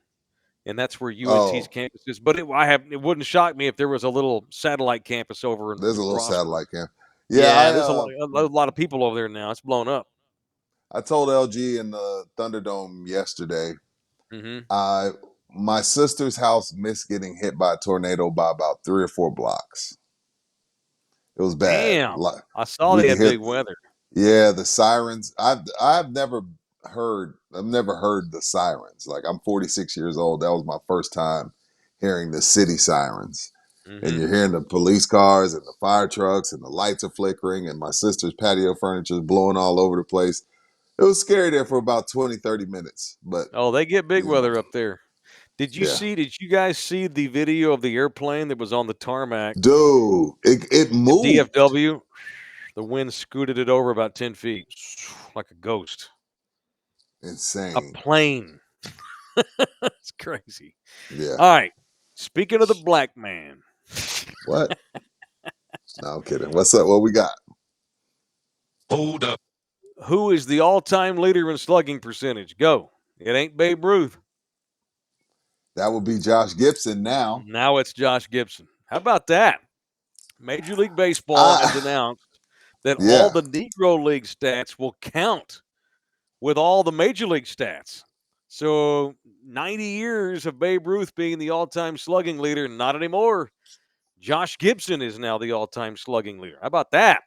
and that's where UNT's Oh, campus is. But it wouldn't shock me if there was a little satellite campus over there's a in little Prosper. satellite camp. Yeah, Yeah, there's a lot of people over there now. It's blown up. I told LG in the Thunderdome yesterday. Mm-hmm. I My sister's house missed getting hit by a tornado by about 3 or 4 blocks. It was bad. Damn. Like I saw we they could had hear, big weather. yeah, the sirens. I've never heard the sirens. Like I'm 46 years old. That was my first time hearing the city sirens. And Mhm. you're hearing the police cars and the fire trucks and the lights are flickering and my sister's patio furniture is blowing all over the place. It was scary there for about 20, 30 minutes. But, Oh, they get big you know, weather up there. yeah. Did you guys see the video of the airplane that was on the tarmac Dude, it in moved. DFW? The wind scooted it over about 10 feet like a ghost. A Insane. plane. It's crazy. Yeah. All right. Speaking of the black man, What? No, I'm kidding. What's up? What we got? Hold up. who is the all-time leader in slugging percentage? Go. It ain't Babe Ruth. That would be Josh Gibson now. Now it's Josh Gibson. How about that? Major League Baseball has I announced that all yeah. the Negro League stats will count with all the Major League stats. So 90 years of Babe Ruth being the all-time slugging leader, not anymore. Josh Gibson is now the all-time slugging leader. How about that?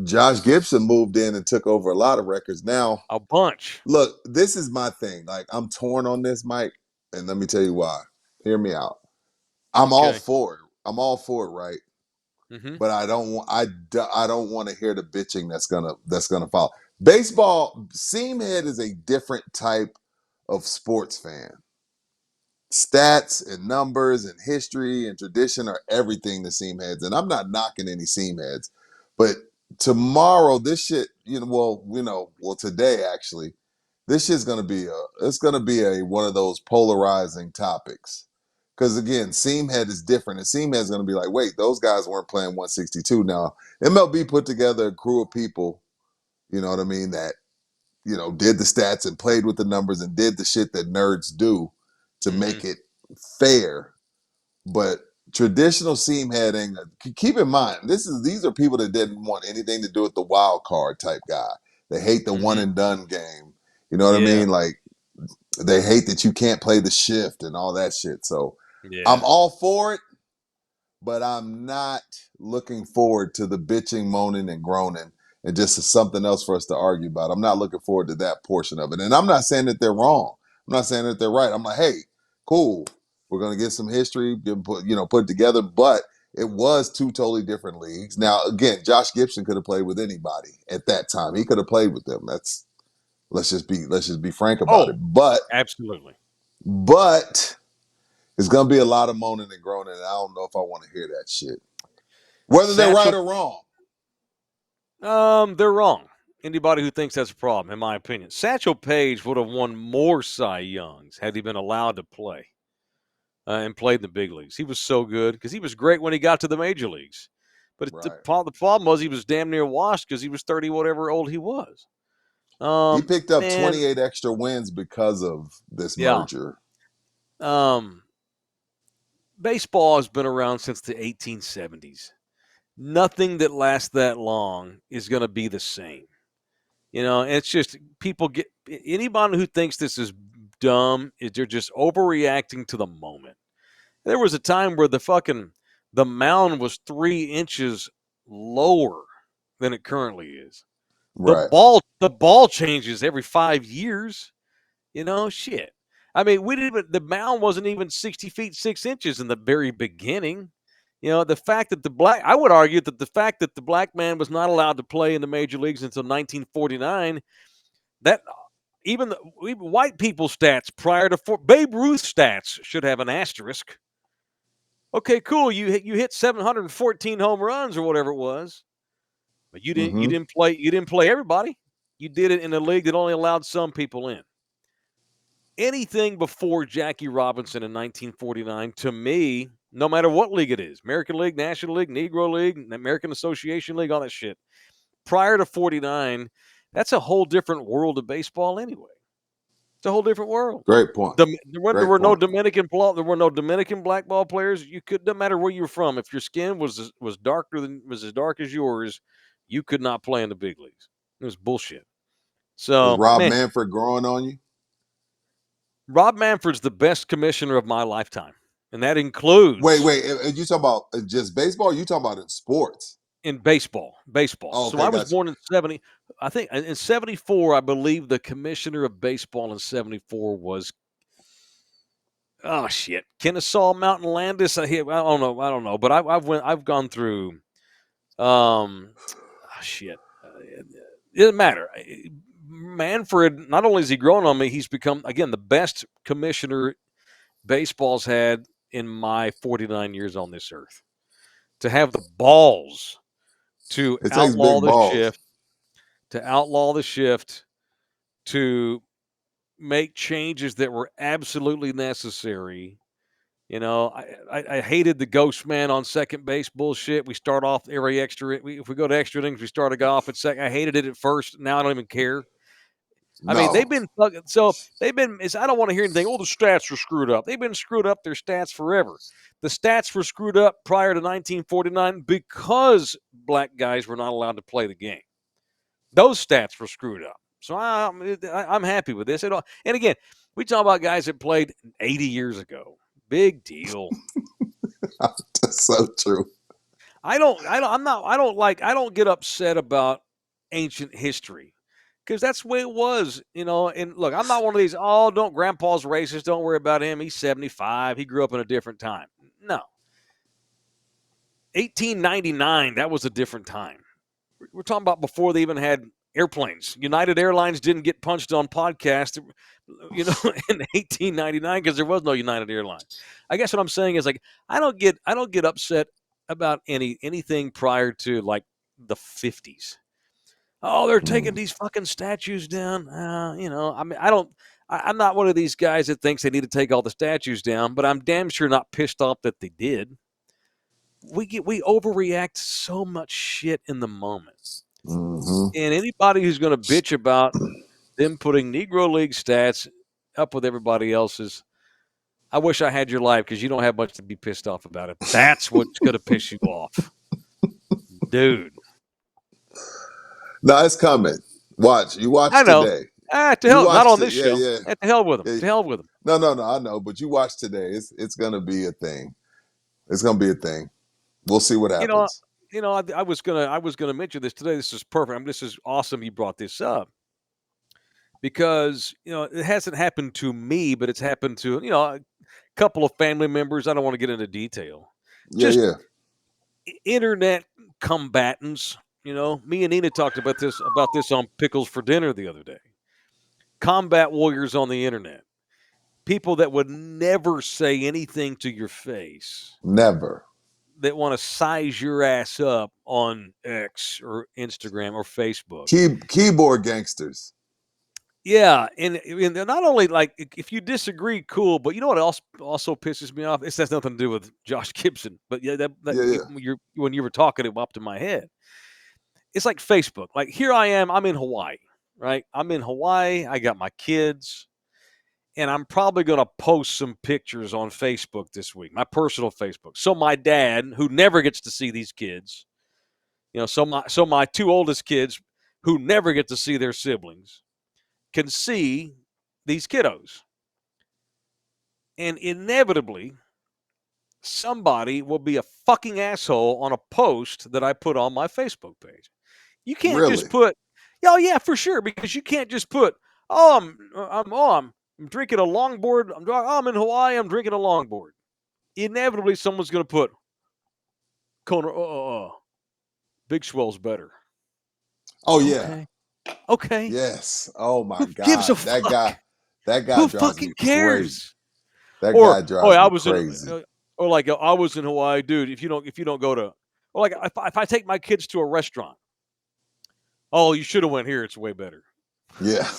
Josh Gibson moved in and took over a lot of records. Now, A bunch. look, this is my thing. Like I'm torn on this, Mike, and let me tell you why. Hear me out. I'm all Okay. for it. I'm all for it, right? Mm-hmm. But I don't want to hear the bitching that's gonna follow. Baseball, Seamhead is a different type of sports fan. Stats and numbers and history and tradition are everything to Seamheads, and I'm not knocking any Seamheads, but tomorrow this shit, today actually, this shit's gonna be a one of those polarizing topics. Because again, Seamhead is different, and Seamhead's gonna be like, wait, those guys weren't playing 162. Now, MLB put together a crew of people, you know what I mean, that did the stats and played with the numbers and did the shit that nerds do to Mm-hmm. make it fair. But traditional Seamheading, keep in mind, these are people that didn't want anything to do with the wild card type guy. They hate the one Mm-hmm. and done game. You know what I Yeah. mean? Like they hate that you can't play the shift and all that shit. So Yeah. I'm all for it, but I'm not looking forward to the bitching, moaning, and groaning and just something else for us to argue about. I'm not looking forward to that portion of it. And I'm not saying that they're wrong. I'm not saying that they're right. I'm like, hey, cool. We're going to get some history, put it together. But it was two totally different leagues. Now, again, Josh Gibson could have played with anybody at that time. He could have played with them. Let's just be frank about it. Absolutely. But it's going to be a lot of moaning and groaning, and I don't know if I want to hear that shit. Whether they're right or wrong. They're wrong. Anybody who thinks that's a problem, in my opinion. Satchel Paige would have won more Cy Youngs had he been allowed to play and played in the big leagues. He was so good because he was great when he got to the major leagues. But Right. the problem was he was damn near washed because he was 30 whatever old he was. He picked up 28 extra wins because of this merger. Baseball has been around since the 1870s. Nothing that lasts that long is going to be the same. It's just anybody who thinks this is dumb, they're just overreacting to the moment. There was a time where the mound was 3 inches lower than it currently is. Right. The ball changes every 5 years. Shit. I mean, the mound wasn't even 60 feet 6 inches in the very beginning. The fact that I would argue that the fact that the black man was not allowed to play in the major leagues until 1949, that even white people's stats prior to Babe Ruth stats should have an asterisk. Okay, cool. You hit 714 home runs or whatever it was, but you didn't play everybody. You did it in a league that only allowed some people in. Anything before Jackie Robinson in 1949, to me, no matter what league it is, American League, National League, Negro League, American Association League, all that shit, prior to 49, that's a whole different world of baseball anyway. It's a whole different world. Great point. There were no Dominican black ball players. No matter where you were from, if your skin was as dark as yours, you could not play in the big leagues. It was bullshit. So is Rob Manfred growing on you? Rob Manfred's the best commissioner of my lifetime, and that includes. Wait. You talking about just baseball? Or you talking about in sports? In baseball. Oh, okay, so I was born in 70. I think in 74, I believe the commissioner of baseball in 74 was. Oh shit, Kennesaw Mountain Landis. I don't know, but I've gone through. Shit, it doesn't matter. Manfred, not only has he grown on me, he's become, again, the best commissioner baseball's had in my 49 years on this earth. To have the balls to outlaw the shift, to make changes that were absolutely necessary. I hated the ghost man on second base bullshit. We start off every extra. If we go to extra innings, we start a guy off at second. I hated it at first. Now I don't even care. I mean, they've been fucking. So they've been. I don't want to hear anything. Oh, the stats were screwed up. They've been screwed up. Their stats forever. The stats were screwed up prior to 1949 because black guys were not allowed to play the game. Those stats were screwed up. So I'm happy with this. And again, we talk about guys that played 80 years ago. Big deal. That's so true. I don't get upset about ancient history. Because that's the way it was, And look, I'm not one of these, don't grandpa's racist. Don't worry about him. He's 75. He grew up in a different time. No. 1899, that was a different time. We're talking about before they even had airplanes. United Airlines didn't get punched on podcast, in 1899 because there was no United Airlines. I guess what I'm saying is, like, I don't get upset about anything prior to like the 50s. Oh, they're taking these fucking statues down. I mean, I'm not one of these guys that thinks they need to take all the statues down, but I'm damn sure not pissed off that they did. We overreact so much shit in the moment. Mm-hmm. And anybody who's going to bitch about them putting Negro League stats up with everybody else's, I wish I had your life because you don't have much to be pissed off about it. That's what's going to piss you off. Dude. No, it's coming. Watch. You watch I know. today. To hell, not on this show. Yeah. To hell with them. Yeah. To hell with them. No, I know. But you watch today. It's going to be a thing. It's going to be a thing. We'll see what happens. I was gonna mention this today. This is perfect. This is awesome. You brought this up. because it hasn't happened to me, but it's happened to a couple of family members. I don't want to get into detail. Yeah, Just yeah. internet combatants. Me and Nina talked about this on Pickles for Dinner the other day. Combat warriors on the internet. People that would never say anything to your face. Never. That want to size your ass up on X or Instagram or Facebook. Keyboard gangsters. Yeah, and not only like if you disagree, cool, but you know what also pisses me off? This has nothing to do with Josh Gibson, but yeah, when you were talking, it popped in my head. It's like Facebook. Like here I am, I'm in Hawaii, right? I'm in Hawaii. I got my kids, and I'm probably going to post some pictures on Facebook this week, my personal Facebook. So my dad, who never gets to see these kids, so my two oldest kids, who never get to see their siblings, can see these kiddos. And inevitably, somebody will be a fucking asshole on a post that I put on my Facebook page. You can't just put, oh yeah, for sure, because you can't just put, I'm drinking a longboard. I'm in Hawaii. I'm drinking a longboard. Inevitably, someone's going to put, Kona, Big Swell's better. Oh yeah. Okay. Yes. Oh my God. Gives a fuck? That guy Who drives fucking me cares? Crazy. That guy drives me crazy. Or like I was in Hawaii, dude. If you don't go to, or like if I take my kids to a restaurant, oh, you should have went here. It's way better. Yeah.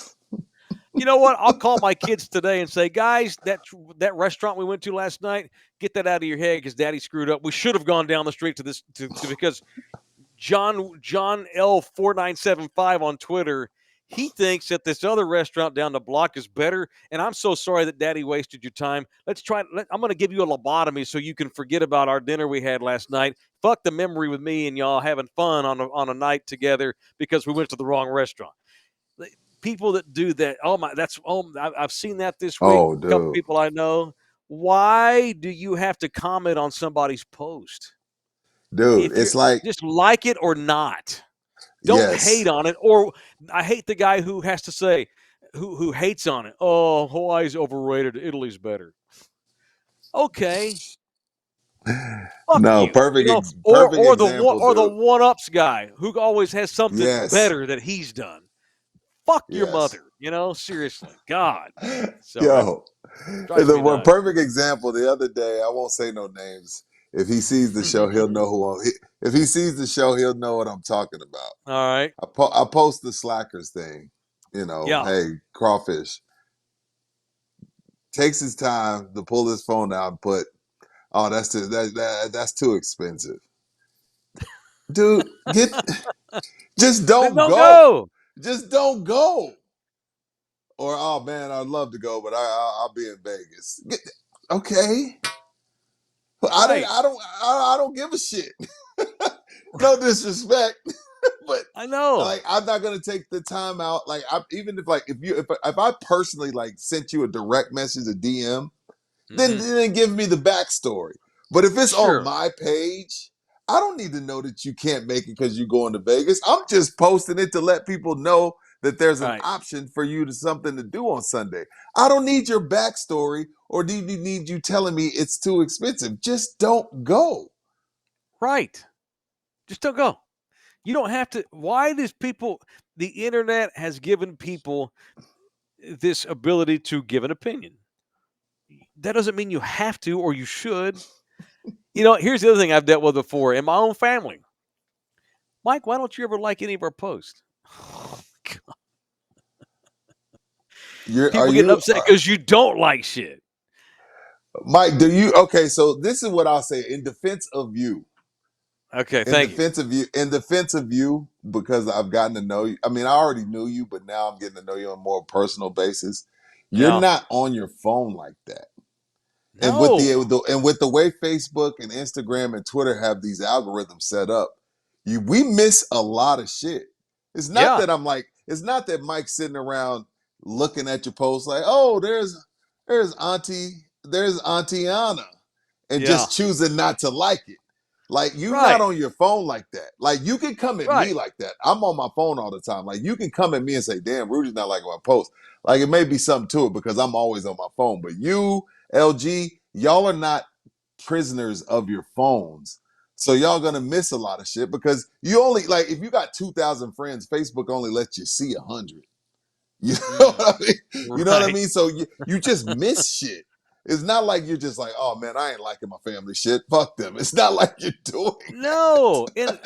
You know what? I'll call my kids today and say, guys, that restaurant we went to last night, get that out of your head because Daddy screwed up. We should have gone down the street because John L4975 on Twitter, he thinks that this other restaurant down the block is better, and I'm so sorry that Daddy wasted your time. I'm going to give you a lobotomy so you can forget about our dinner we had last night. Fuck the memory with me and y'all having fun on a night together because we went to the wrong restaurant. People that do that, I've seen that this week. Oh, a couple dude. people I know. Why do you have to comment on somebody's post? Dude, it's like just like it or not. Don't hate on it. Or I hate the guy who has to say who hates on it. Oh, Hawaii's overrated. Italy's better. Okay. No, you. perfect. Or Example, the one-ups guy who always has something better that he's done. Fuck your mother. Seriously. God. So Yo, the perfect example the other day, I won't say no names. If he sees the show, he'll know if he sees the show, he'll know what I'm talking about. All right. I post the slackers thing, hey, crawfish. Takes his time to pull his phone out and put, oh, that's too expensive. Dude, just don't go. Just don't go. Or, oh man, I'd love to go, but I'll be in Vegas. Okay. Right. I don't give a shit. No disrespect, but I know. Like, I'm not gonna take the time out. Like, even if I personally sent you a direct message, a DM, then give me the backstory. But if it's on my page, I don't need to know that you can't make it because you're going to Vegas. I'm just posting it to let people know that there's an option for you to something to do on Sunday. I don't need your backstory or do you need you telling me it's too expensive. Just don't go. Right. Just don't go. You don't have to. Why does the internet has given people this ability to give an opinion. That doesn't mean you have to or you should. Here's the other thing I've dealt with before in my own family. Mike, why don't you ever like any of our posts? People getting upset because you don't like shit. Mike, okay, so this is what I'll say in defense of you. Okay, thank you. In defense of you, because I've gotten to know you. I mean, I already knew you, but now I'm getting to know you on a more personal basis. You're not on your phone like that. No. And with the way Facebook and Instagram and Twitter have these algorithms set up, we miss a lot of shit. It's not that Mike's sitting around looking at your post like, oh, there's Auntie Anna, and just choosing not to like it. Like, you not Right. on your phone like that. Like, you can come at me Right. like that. I'm on my phone all the time. Like, you can come at me and say, damn, Rudy's not liking my post. Like, it may be something to it because I'm always on my phone. But you, LG, y'all are not prisoners of your phones. So y'all gonna miss a lot of shit because you only, like, if you got 2,000 friends, Facebook only lets you see 100. You know what I mean? You know what I Right. mean? So you just miss shit. It's not like you're just like, oh man, I ain't liking my family shit. Fuck them. It's not like you're doing. No, and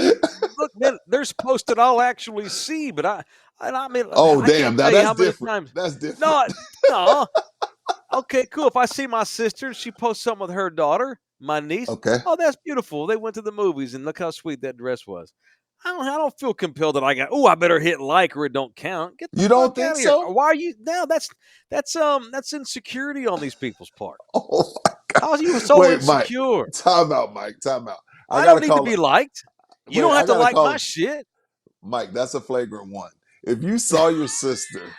look, man, there's posts that I'll actually see, but I mean, Oh I damn, can't now tell you that's how many different. times. That's different. No, no. Okay, cool. If I see my sister and she posts something with her daughter, my niece, Okay. oh, that's beautiful. They went to the movies and look how sweet that dress was. I don't feel compelled that I better hit like or it don't count. Get the You don't fuck out think of here. so? Why are you now? That's insecurity on these people's part. Oh my How are you God. so Wait, Mike. insecure? Time out, Mike. Time out. I I gotta don't need to call be it. liked. You Wait, don't I have to gotta like call my it. shit. Mike, that's a flagrant one. If you saw your sister,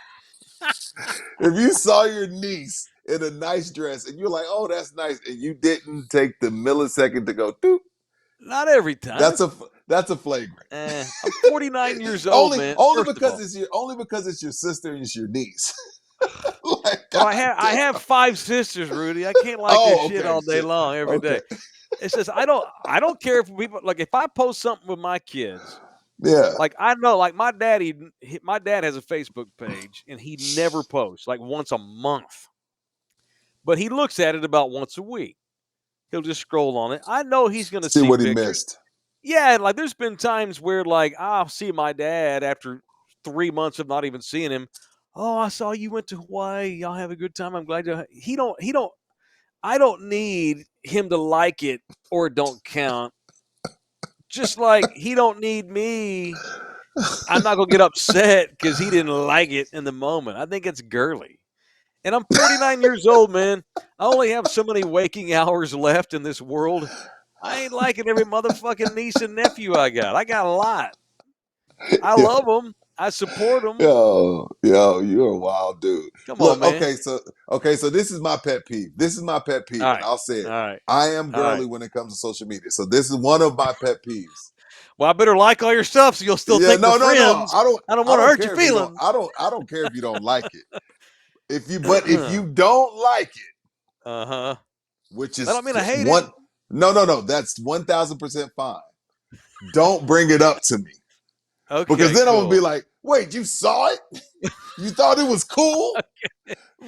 if you saw your niece in a nice dress and you're like, oh, that's nice, and you didn't take the millisecond to go, doop, Not every time. that's a flagrant. I'm 49 years old, only man. only First of because all, it's your sister and it's your niece. Like, but god I damn. have 5 sisters, Rudy. I can't like their Oh, shit okay, all day shit. long, every Okay. day. It's just I don't care if people like if I post something with my kids. Yeah. Like I know, like my dad has a Facebook page and he never posts like once a month, but he looks at it about once a week. He'll just scroll on it. I know he's going to See see what he pictures. missed. Yeah, and like there's been times where like I'll see my dad after 3 months of not even seeing him. Oh, I saw you went to Hawaii. Y'all have a good time. I'm glad you. He don't. I don't need him to like it or it don't count. Just like he don't need me. I'm not gonna get upset because he didn't like it in the moment. I think it's girly. And I'm 49 years old, man. I only have so many waking hours left in this world. I ain't liking every motherfucking niece and nephew I got. I got a lot. I Yeah. love them. I support them. Yo, you're a wild dude. Come on, Look, man. so this is my pet peeve. This is my pet peeve, All and right. I'll say All it. right. I am All girly right. when it comes to social media. So this is one of my pet peeves. Well, I better like all your stuff so you'll still Yeah, think we're no. friends. I don't I don't I want to don't hurt your care if you don't. feelings. I don't care if you don't like it. If you don't like it, Uh-huh. which That is don't mean I hate it. one no, that's 1,000% fine. Don't bring it up to me. Because Okay, then I'm gonna be cool. like, wait, you saw it? You thought it was cool,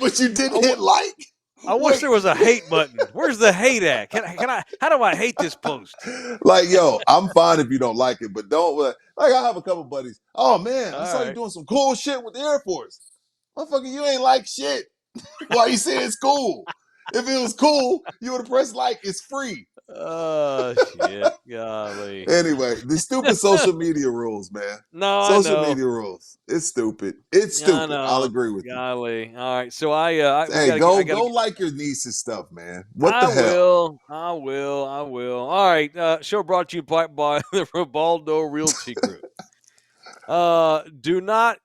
but you I, didn't w- hit like? I wish Wait, there was a hate button. Where's the hate at? How do I hate this post? like, yo, I'm fine if you don't like it, but don't like I have a couple buddies. Oh man, All I saw you right. doing some cool shit with the Air Force. Motherfucker, you ain't like shit. Why you say it's cool? If it was cool, you would have pressed like. It's free. Oh, shit. Golly. Anyway, the stupid social media rules, man. No, I Social know. media rules. It's stupid. It's Yeah, I stupid. I'll know. agree with you. Golly. All right. So we Hey, gotta get. I gotta go get. like your niece's stuff, man. What I the hell? will. I will. I will. All right. Show brought to you by the Ribaldo Realty Group. Do not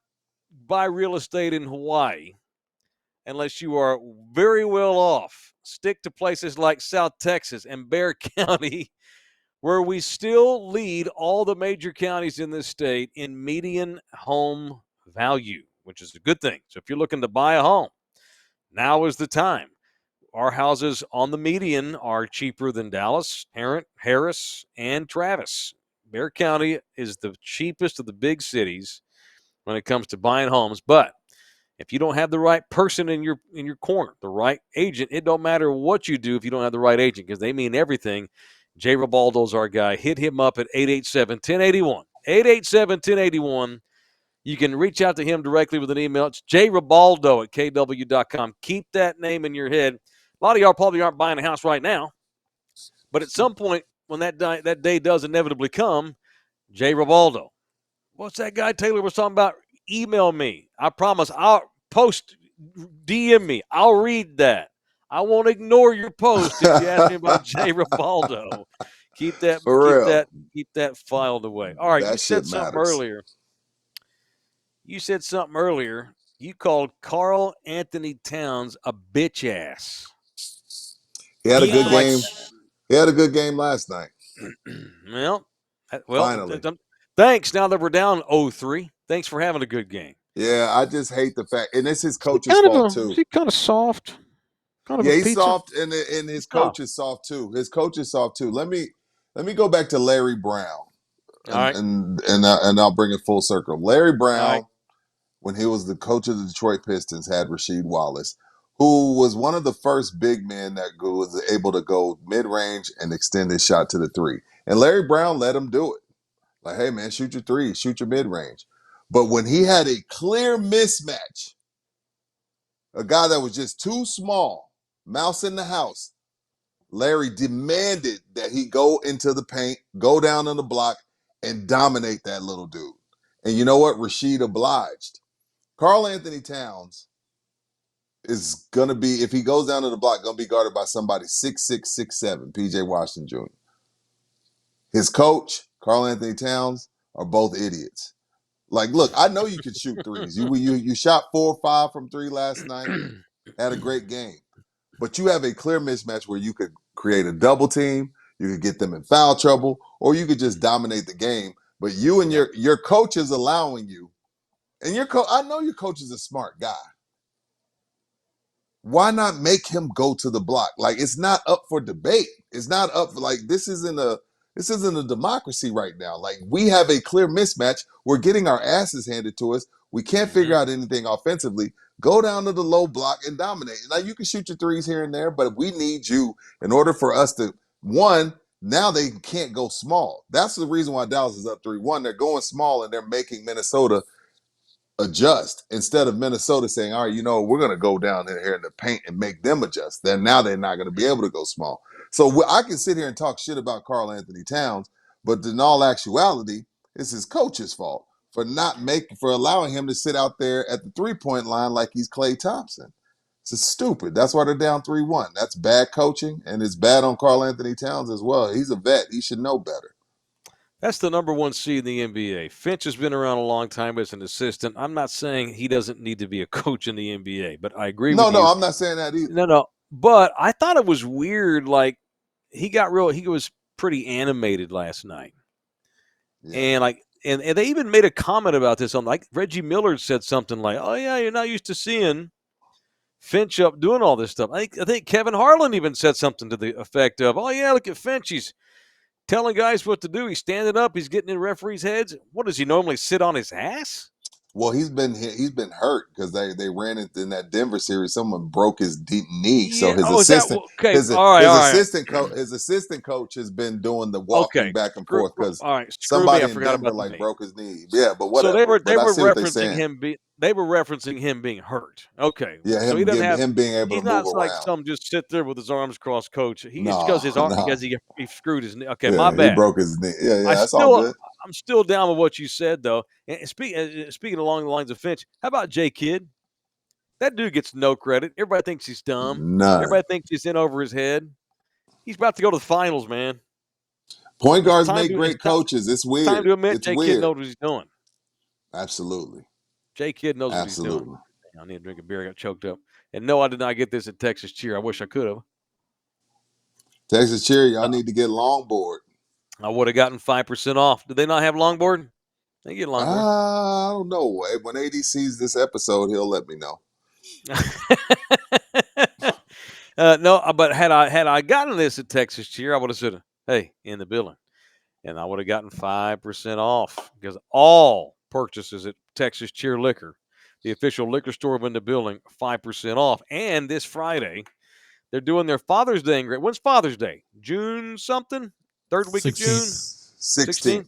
buy real estate in Hawaii unless you are very well off. Stick to places like South Texas and Bexar County, where we still lead all the major counties in this state in median home value, which is a good thing. So if you're looking to buy a home, now is the time. Our houses on the median are cheaper than Dallas, Tarrant, Harris, and Travis. Bexar County is the cheapest of the big cities when it comes to buying homes, but if you don't have the right person in your corner, the right agent, it don't matter what you do if you don't have the right agent because they mean everything. Jay Ribaldo's our guy. Hit him up at 887-1081. 887-1081. You can reach out to him directly with an email. It's jribaldo@kw.com. Keep that name in your head. A lot of y'all probably aren't buying a house right now, but at some point when that day does inevitably come, Jay Ribaldo. What's that guy Taylor was talking about? Email me. I promise I'll post, DM me. I'll read that. I won't ignore your post if you ask me about Jay Ribaldo. Keep that, For keep real. that, keep that filed away. All right, you That shit said something matters. earlier. You called Carl Anthony Towns a bitch ass. He had a good Like, game. He had a good game last night. Well, Finally. thanks. Now that we're down 0-3, thanks for having a good game. Yeah, I just hate the fact, and it's his coach's fault too. Is he kind of soft? Kind of Yeah, a he's pizza? soft, and his Soft. coach is soft too. His coach is soft too. Let me go back to Larry Brown, All right. and I'll bring it full circle. Larry All Brown, right. when he was the coach of the Detroit Pistons, had Rasheed Wallace, who was one of the first big men that was able to go mid range and extend his shot to the three. And Larry Brown let him do it. Like, hey man, shoot your three, shoot your mid range. But when he had a clear mismatch, a guy that was just too small, mouse in the house, Larry demanded that he go into the paint, go down on the block, and dominate that little dude. And you know what? Rasheed obliged. Karl Anthony Towns is going to be, if he goes down to the block, going to be guarded by somebody 6'6", 6'7", PJ Washington Jr. His coach, Karl Anthony Towns, are both idiots. Like, look, I know you can shoot threes. You shot 4 or 5 from 3 last night, had a great game. But you have a clear mismatch where you could create a double team, you could get them in foul trouble, or you could just dominate the game. But you and your coach is allowing you, and I know your coach is a smart guy. Why not make him go to the block? Like, it's not up for debate. It's not up for, like, this isn't a democracy right now. Like, we have a clear mismatch. We're getting our asses handed to us. We can't figure out anything offensively. Go down to the low block and dominate. Now you can shoot your threes here and there, but we need you in order for us to, one, now they can't go small. That's the reason why Dallas is up 3-1. They're going small and they're making Minnesota adjust instead of Minnesota saying, all right, we're going to go down here in the paint and make them adjust. Then now they're not going to be able to go small. So I can sit here and talk shit about Karl Anthony Towns, but in all actuality, it's his coach's fault for allowing him to sit out there at the 3-point line like he's Klay Thompson. It's just stupid. That's why they're down 3-1. That's bad coaching, and it's bad on Karl Anthony Towns as well. He's a vet. He should know better. That's the number 1 seed in the NBA. Finch has been around a long time as an assistant. I'm not saying he doesn't need to be a coach in the NBA, but I agree with you. No, I'm not saying that either. No. But I thought it was weird. Like, he was pretty animated last night. Yeah. And they even made a comment about this on, like, Reggie Miller said something like, oh yeah, you're not used to seeing Finch up doing all this stuff. I think Kevin Harlan even said something to the effect of, oh yeah, look at Finch. He's telling guys what to do. He's standing up. He's getting in referees' heads. What, does he normally sit on his ass? Well, he's been hurt because they ran it in that Denver series. Someone broke his knee, so his assistant, his assistant coach has been doing the walking back and forth because somebody in Denver broke his knee. Yeah, but whatever. So they were referencing him. They were referencing him being hurt. Okay. Yeah, so he doesn't have him being able to move around. He's not like some just sit there with his arms crossed, coach. It's because he screwed his knee. Okay, yeah, my bad. He broke his knee. Yeah, that's all good. I'm still down with what you said, though. And speaking along the lines of Finch, how about J. Kidd? That dude gets no credit. Everybody thinks he's dumb. None. Everybody thinks he's in over his head. He's about to go to the finals, man. Point guards make great coaches. It's weird. Time to admit J. Kidd knows what he's doing. Absolutely. J. Kidd knows what he's doing. I need to drink a beer. I got choked up. And no, I did not get this at Texas Cheer. I wish I could have. Texas Cheer, y'all need to get longboard. I would have gotten 5% off. Did they not have longboard? They get longboard. I don't know. When AD sees this episode, he'll let me know. No, but had I gotten this at Texas Cheer, I would have said, hey, in the building. And I would have gotten 5% off because all purchases at Texas Cheer Liquor, the official liquor store in the building, 5% off. And this Friday, they're doing their Father's Day. When's Father's Day? June something? Third week 16th. Of June? 16th.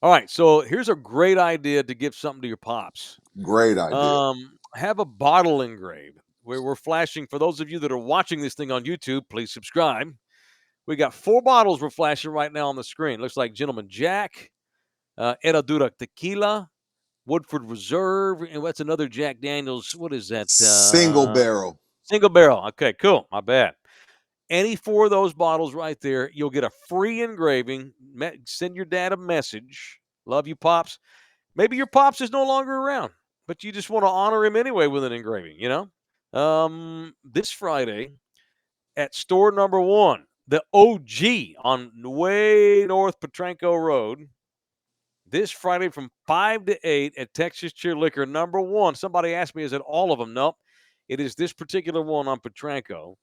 All right, so here's a great idea to give something to your pops. Great idea. Have a bottle engraved. We're flashing, for those of you that are watching this thing on YouTube, please subscribe. We got 4 bottles we're flashing right now on the screen. Looks like Gentleman Jack, Herradura Tequila, Woodford Reserve, and what's another Jack Daniels? What is that? Single barrel. Single barrel. Okay, cool. My bad. Any 4 of those bottles right there, you'll get a free engraving. Send your dad a message. Love you, Pops. Maybe your Pops is no longer around, but you just want to honor him anyway with an engraving, This Friday at store number 1, the OG on way North Petranco Road this Friday from 5 to 8 at Texas Cheer Liquor number 1. Somebody asked me, is it all of them? Nope. It is this particular one on Petranco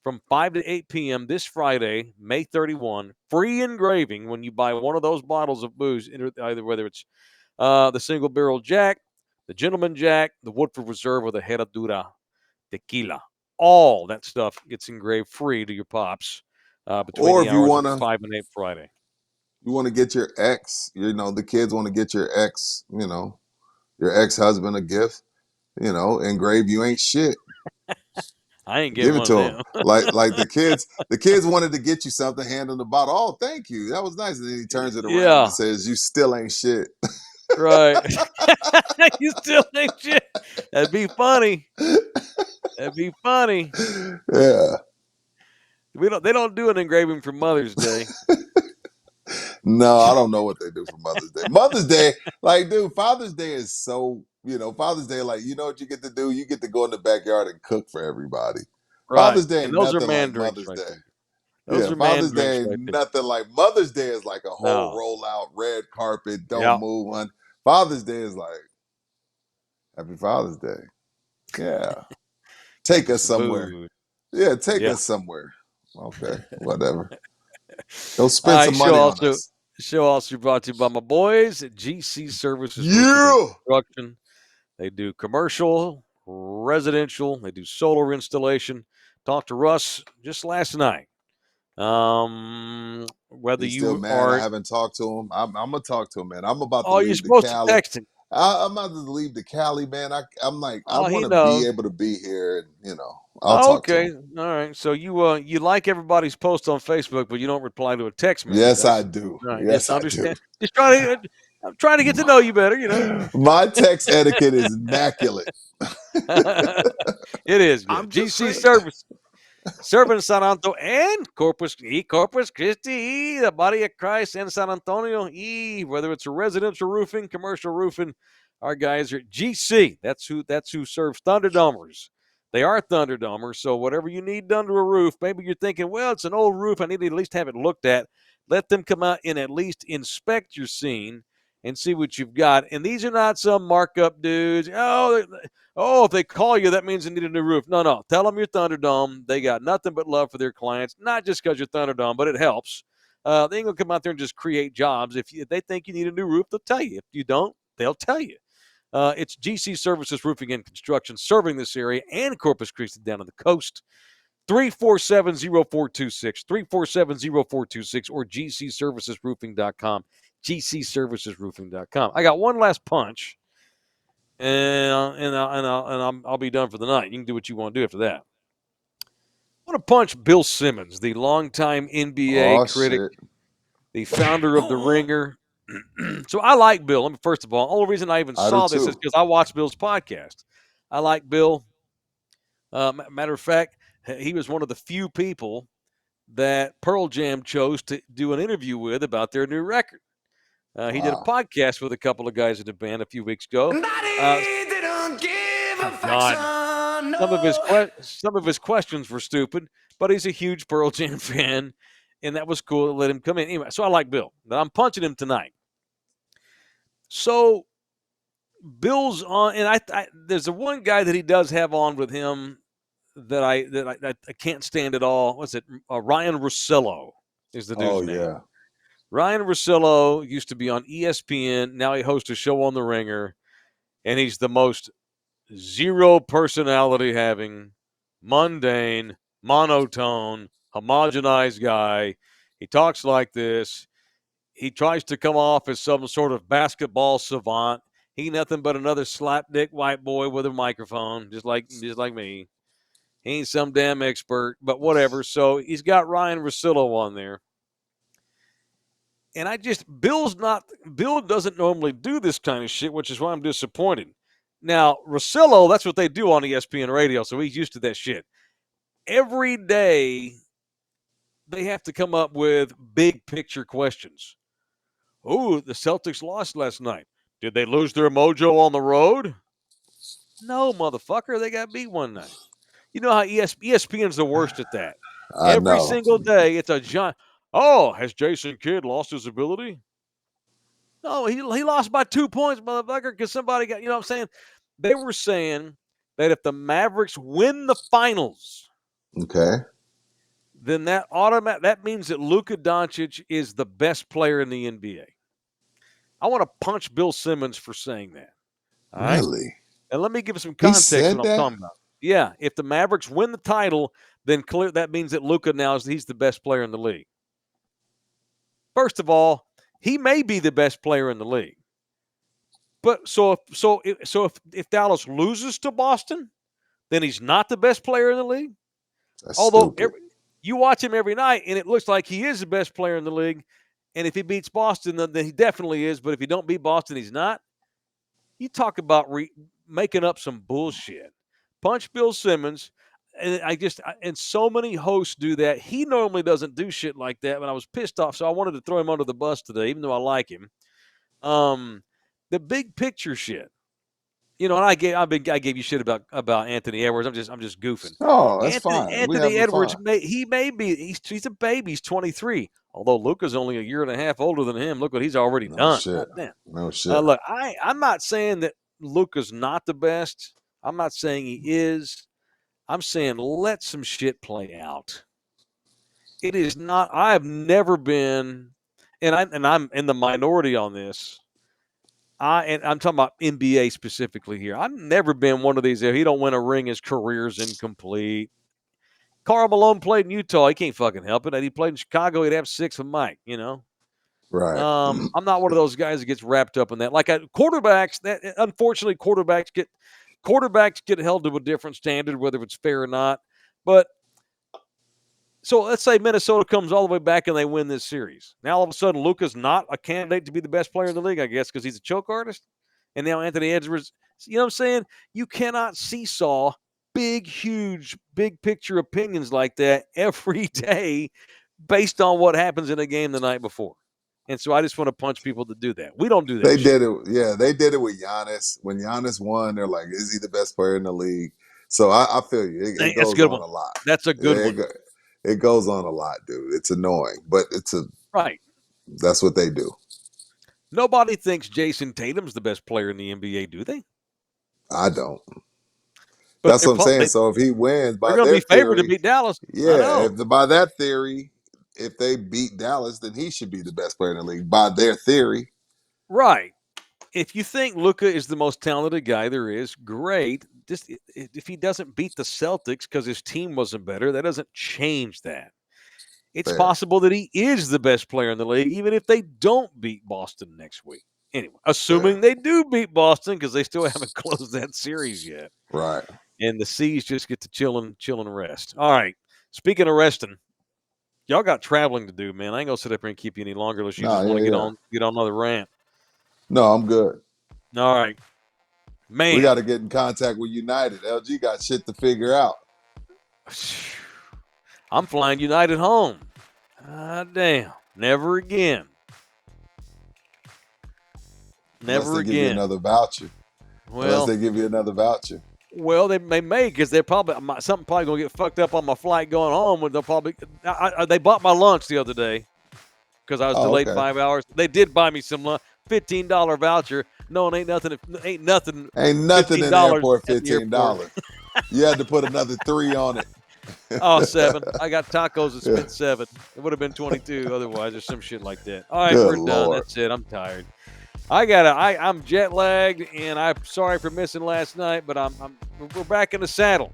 from 5 to 8 p.m. this Friday, May 31. Free engraving when you buy one of those bottles of booze, either whether it's the Single Barrel Jack, the Gentleman Jack, the Woodford Reserve, or the Herradura Tequila. All that stuff gets engraved free to your pops between Or the if you hours of wanna 5 and 8 Friday. you want to get your ex, the kids want to get your ex, your ex-husband a gift, engrave you ain't shit. I ain't Give getting it one of to them. them. Like the kids wanted to get you something, hand them the bottle. Oh, thank you. That was nice. And then he turns it around and Yeah, says, "You still ain't shit." right. You still ain't shit. That'd be funny. That'd be funny. Yeah. They don't do an engraving for Mother's Day. No, I don't know what they do for Mother's Day. Mother's Day, like, dude, Father's Day is so, Father's Day, like, you know what you get to do? You get to go in the backyard and cook for everybody. Right. Father's Day And ain't those are nothing man like drinks Mother's right Day. there. Those Yeah, are man Father's drinks Day ain't right there. nothing like Mother's Day is like a whole No. rollout, red carpet, don't Yeah. move one. Father's Day is like, Happy Father's Day. Yeah. Got Take you us some somewhere. food. Yeah, take Yeah. us somewhere. Okay, whatever. Go All spend right. some money on us. Show also brought to you by my boys at GC Services Roofing and Yeah. Construction. They do commercial, residential. They do solar installation. Talked to Russ just last night. Whether He's still you mad. I are, haven't talked to him. I'm gonna talk to him, man. I'm about to oh, you're leave to supposed to Cali. text him. I'm about to leave to Cali, man. I'm like, I Oh, he want to be knows. able to be here, and I'll Oh, talk to okay. him. All right. So you like everybody's post on Facebook, but you don't reply to a text message. Yes, I I see. do. All right. Just Yes, I do. understand. Just trying to. I'm trying to get to know you better. My text etiquette is immaculate. It is I'm good. just GC saying. Service. Serving San Antonio and Corpus Christi, the body of Christ in San Antonio. Whether it's a residential roofing, commercial roofing, our guys are at GC. That's who serves Thunderdomers. They are Thunderdomers. So whatever you need done to a roof, maybe you're thinking, well, it's an old roof. I need to at least have it looked at. Let them come out and at least inspect your scene and see what you've got. And these are not some markup dudes. Oh, if they call you, that means they need a new roof. No. Tell them you're Thunderdome. They got nothing but love for their clients, not just because you're Thunderdome, but it helps. They ain't going to come out there and just create jobs. If they think you need a new roof, they'll tell you. If you don't, they'll tell you. It's GC Services Roofing and Construction serving this area and Corpus Christi down on the coast. 347-0426, 347-0426, or gcservicesroofing.com, gcservicesroofing.com. I got one last punch, and I'll be done for the night. You can do what you want to do after that. I want to punch Bill Simmons, the longtime NBA Oh critic, shit. the founder of The Ringer. So I like Bill. First of all, the only reason I even I do saw this is too. because I watched Bill's podcast. I like Bill. Matter of fact, he was one of the few people that Pearl Jam chose to do an interview with about their new record. He did a Wow. podcast with a couple of guys in the band a few weeks ago. Oh God, some of his questions were stupid, but he's a huge Pearl Jam fan, and that was cool to let him come in. Anyway, so I like Bill, but I'm punching him tonight. So Bill's on, and I there's the one guy that he does have on with him that I can't stand at all. What's it? Ryan Russillo is the Oh dude's name. yeah. Ryan Russillo used to be on ESPN. Now he hosts a show on The Ringer, and he's the most zero personality having, mundane, monotone, homogenized guy. He talks like this. He tries to come off as some sort of basketball savant. He nothing but another slapdick white boy with a microphone, just like me. He ain't some damn expert, but whatever. So he's got Ryan Russillo on there. And Bill doesn't normally do this kind of shit, which is why I'm disappointed. Now, Russillo, that's what they do on ESPN radio, so he's used to that shit. Every day, they have to come up with big picture questions. Oh, the Celtics lost last night. Did they lose their mojo on the road? No, motherfucker. They got beat one night. You know how ESPN's the worst at that. I Every know. single day, it's a giant. Oh, has Jason Kidd lost his ability? No, he lost by 2 points, motherfucker, because somebody got, you know what I'm saying? They were saying that if the Mavericks win the finals, Okay. then that means that Luka Doncic is the best player in the NBA. I want to punch Bill Simmons for saying that. All right. Really? And let me give some He context said what I'm that? talking about. Yeah, if the Mavericks win the title, then that means that Luka now he's the best player in the league. First of all, he may be the best player in the league. But if Dallas loses to Boston, then he's not the best player in the league. That's Although stupid. you watch him every night, and it looks like he is the best player in the league. And if he beats Boston, then he definitely is. But if he don't beat Boston, he's not. You talk about making up some bullshit. Punch Bill Simmons, and and so many hosts do that. He normally doesn't do shit like that, but I was pissed off, so I wanted to throw him under the bus today, even though I like him. The big picture shit. You know, and I gave you shit about Anthony Edwards. I'm just goofing. Oh, that's fine. We Anthony having Edwards fun. may be he's a baby. He's 23. Although Luka's only a year and a half older than him. Look what he's already No done. shit. God damn. No shit. Look, I'm not saying that Luka's not the best. I'm not saying he is. I'm saying let some shit play out. It is not. I have never been, and I'm in the minority on this. I'm talking about NBA specifically here. I've never been one of these. If he don't win a ring, his career's incomplete. Karl Malone played in Utah. He can't fucking help it. And he played in Chicago. He'd have 6 with Mike. You know. Right. I'm not one of those guys that gets wrapped up in that. Like quarterbacks, that unfortunately quarterbacks get held to a different standard, whether it's fair or not. But so let's say Minnesota comes all the way back and they win this series. Now all of a sudden Luka's not a candidate to be the best player in the league, I guess, because he's a choke artist. And now Anthony Edwards, you know what I'm saying? You cannot seesaw big, huge, big picture opinions like that every day based on what happens in a game the night before. And so I just want to punch people that do that. We don't do that They shit. did it. Yeah, they did it with Giannis. When Giannis won, they're like, "Is he the best player in the league?" So I feel you. It That's a goes good on one. a lot. That's a good one. It goes on a lot, dude. It's annoying, but Right. that's what they do. Nobody thinks Jason Tatum's the best player in the NBA, do they? I don't. But That's what I'm saying. So if he wins, they're by going to their be favored to theory, beat Dallas. I yeah, know. by that theory, if they beat Dallas, then he should be the best player in the league. By their theory, Right. If you think Luka is the most talented guy there is, great. Just if he doesn't beat the Celtics because his team wasn't better, that doesn't change that. It's fair. possible that he is the best player in the league, even if they don't beat Boston next week. Anyway, assuming Fair. they do beat Boston because they still haven't closed that series yet. Right. And the C's just get to chill and rest. All right. Speaking of resting, y'all got traveling to do, man. I ain't gonna sit up here and keep you any longer unless you No, just want to yeah. get on another rant. No, I'm good. All right. We Man. got to get in contact with United. LG got shit to figure out. I'm flying United home. Ah, damn. Never again. Unless Never they give you again. another voucher. Well, they may because they're probably something probably gonna get fucked up on my flight going home. When they'll probably they bought my lunch the other day because I was Oh, delayed okay. 5 hours. They did buy me some lunch, $15 voucher. No, it ain't nothing. Ain't nothing. Ain't nothing in the $15 airport, at the airport. $15. You had to put another 3 on it. Oh, 7. I got tacos and Yeah. spent 7. It would have been 22 otherwise, or some shit like that. All right, Good we're done. Lord. That's it. I'm tired. I'm jet lagged, and I'm sorry for missing last night, but we're back in the saddle.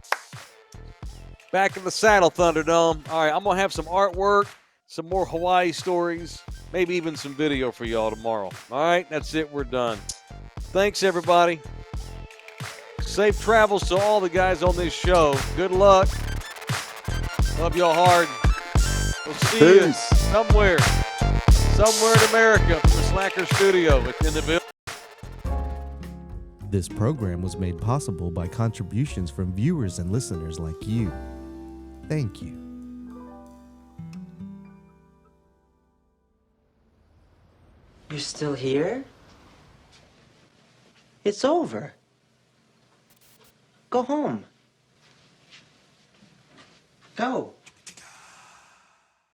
Back in the saddle, Thunderdome. All right, I'm gonna have some artwork, some more Hawaii stories, maybe even some video for y'all tomorrow. All right, that's it. We're done. Thanks, everybody. Safe travels to all the guys on this show. Good luck. Love y'all hard. We'll see you somewhere in America from the Slacker Studio. It's in the building. This program was made possible by contributions from viewers and listeners like you. Thank you. You're still here? It's over. Go home. Go.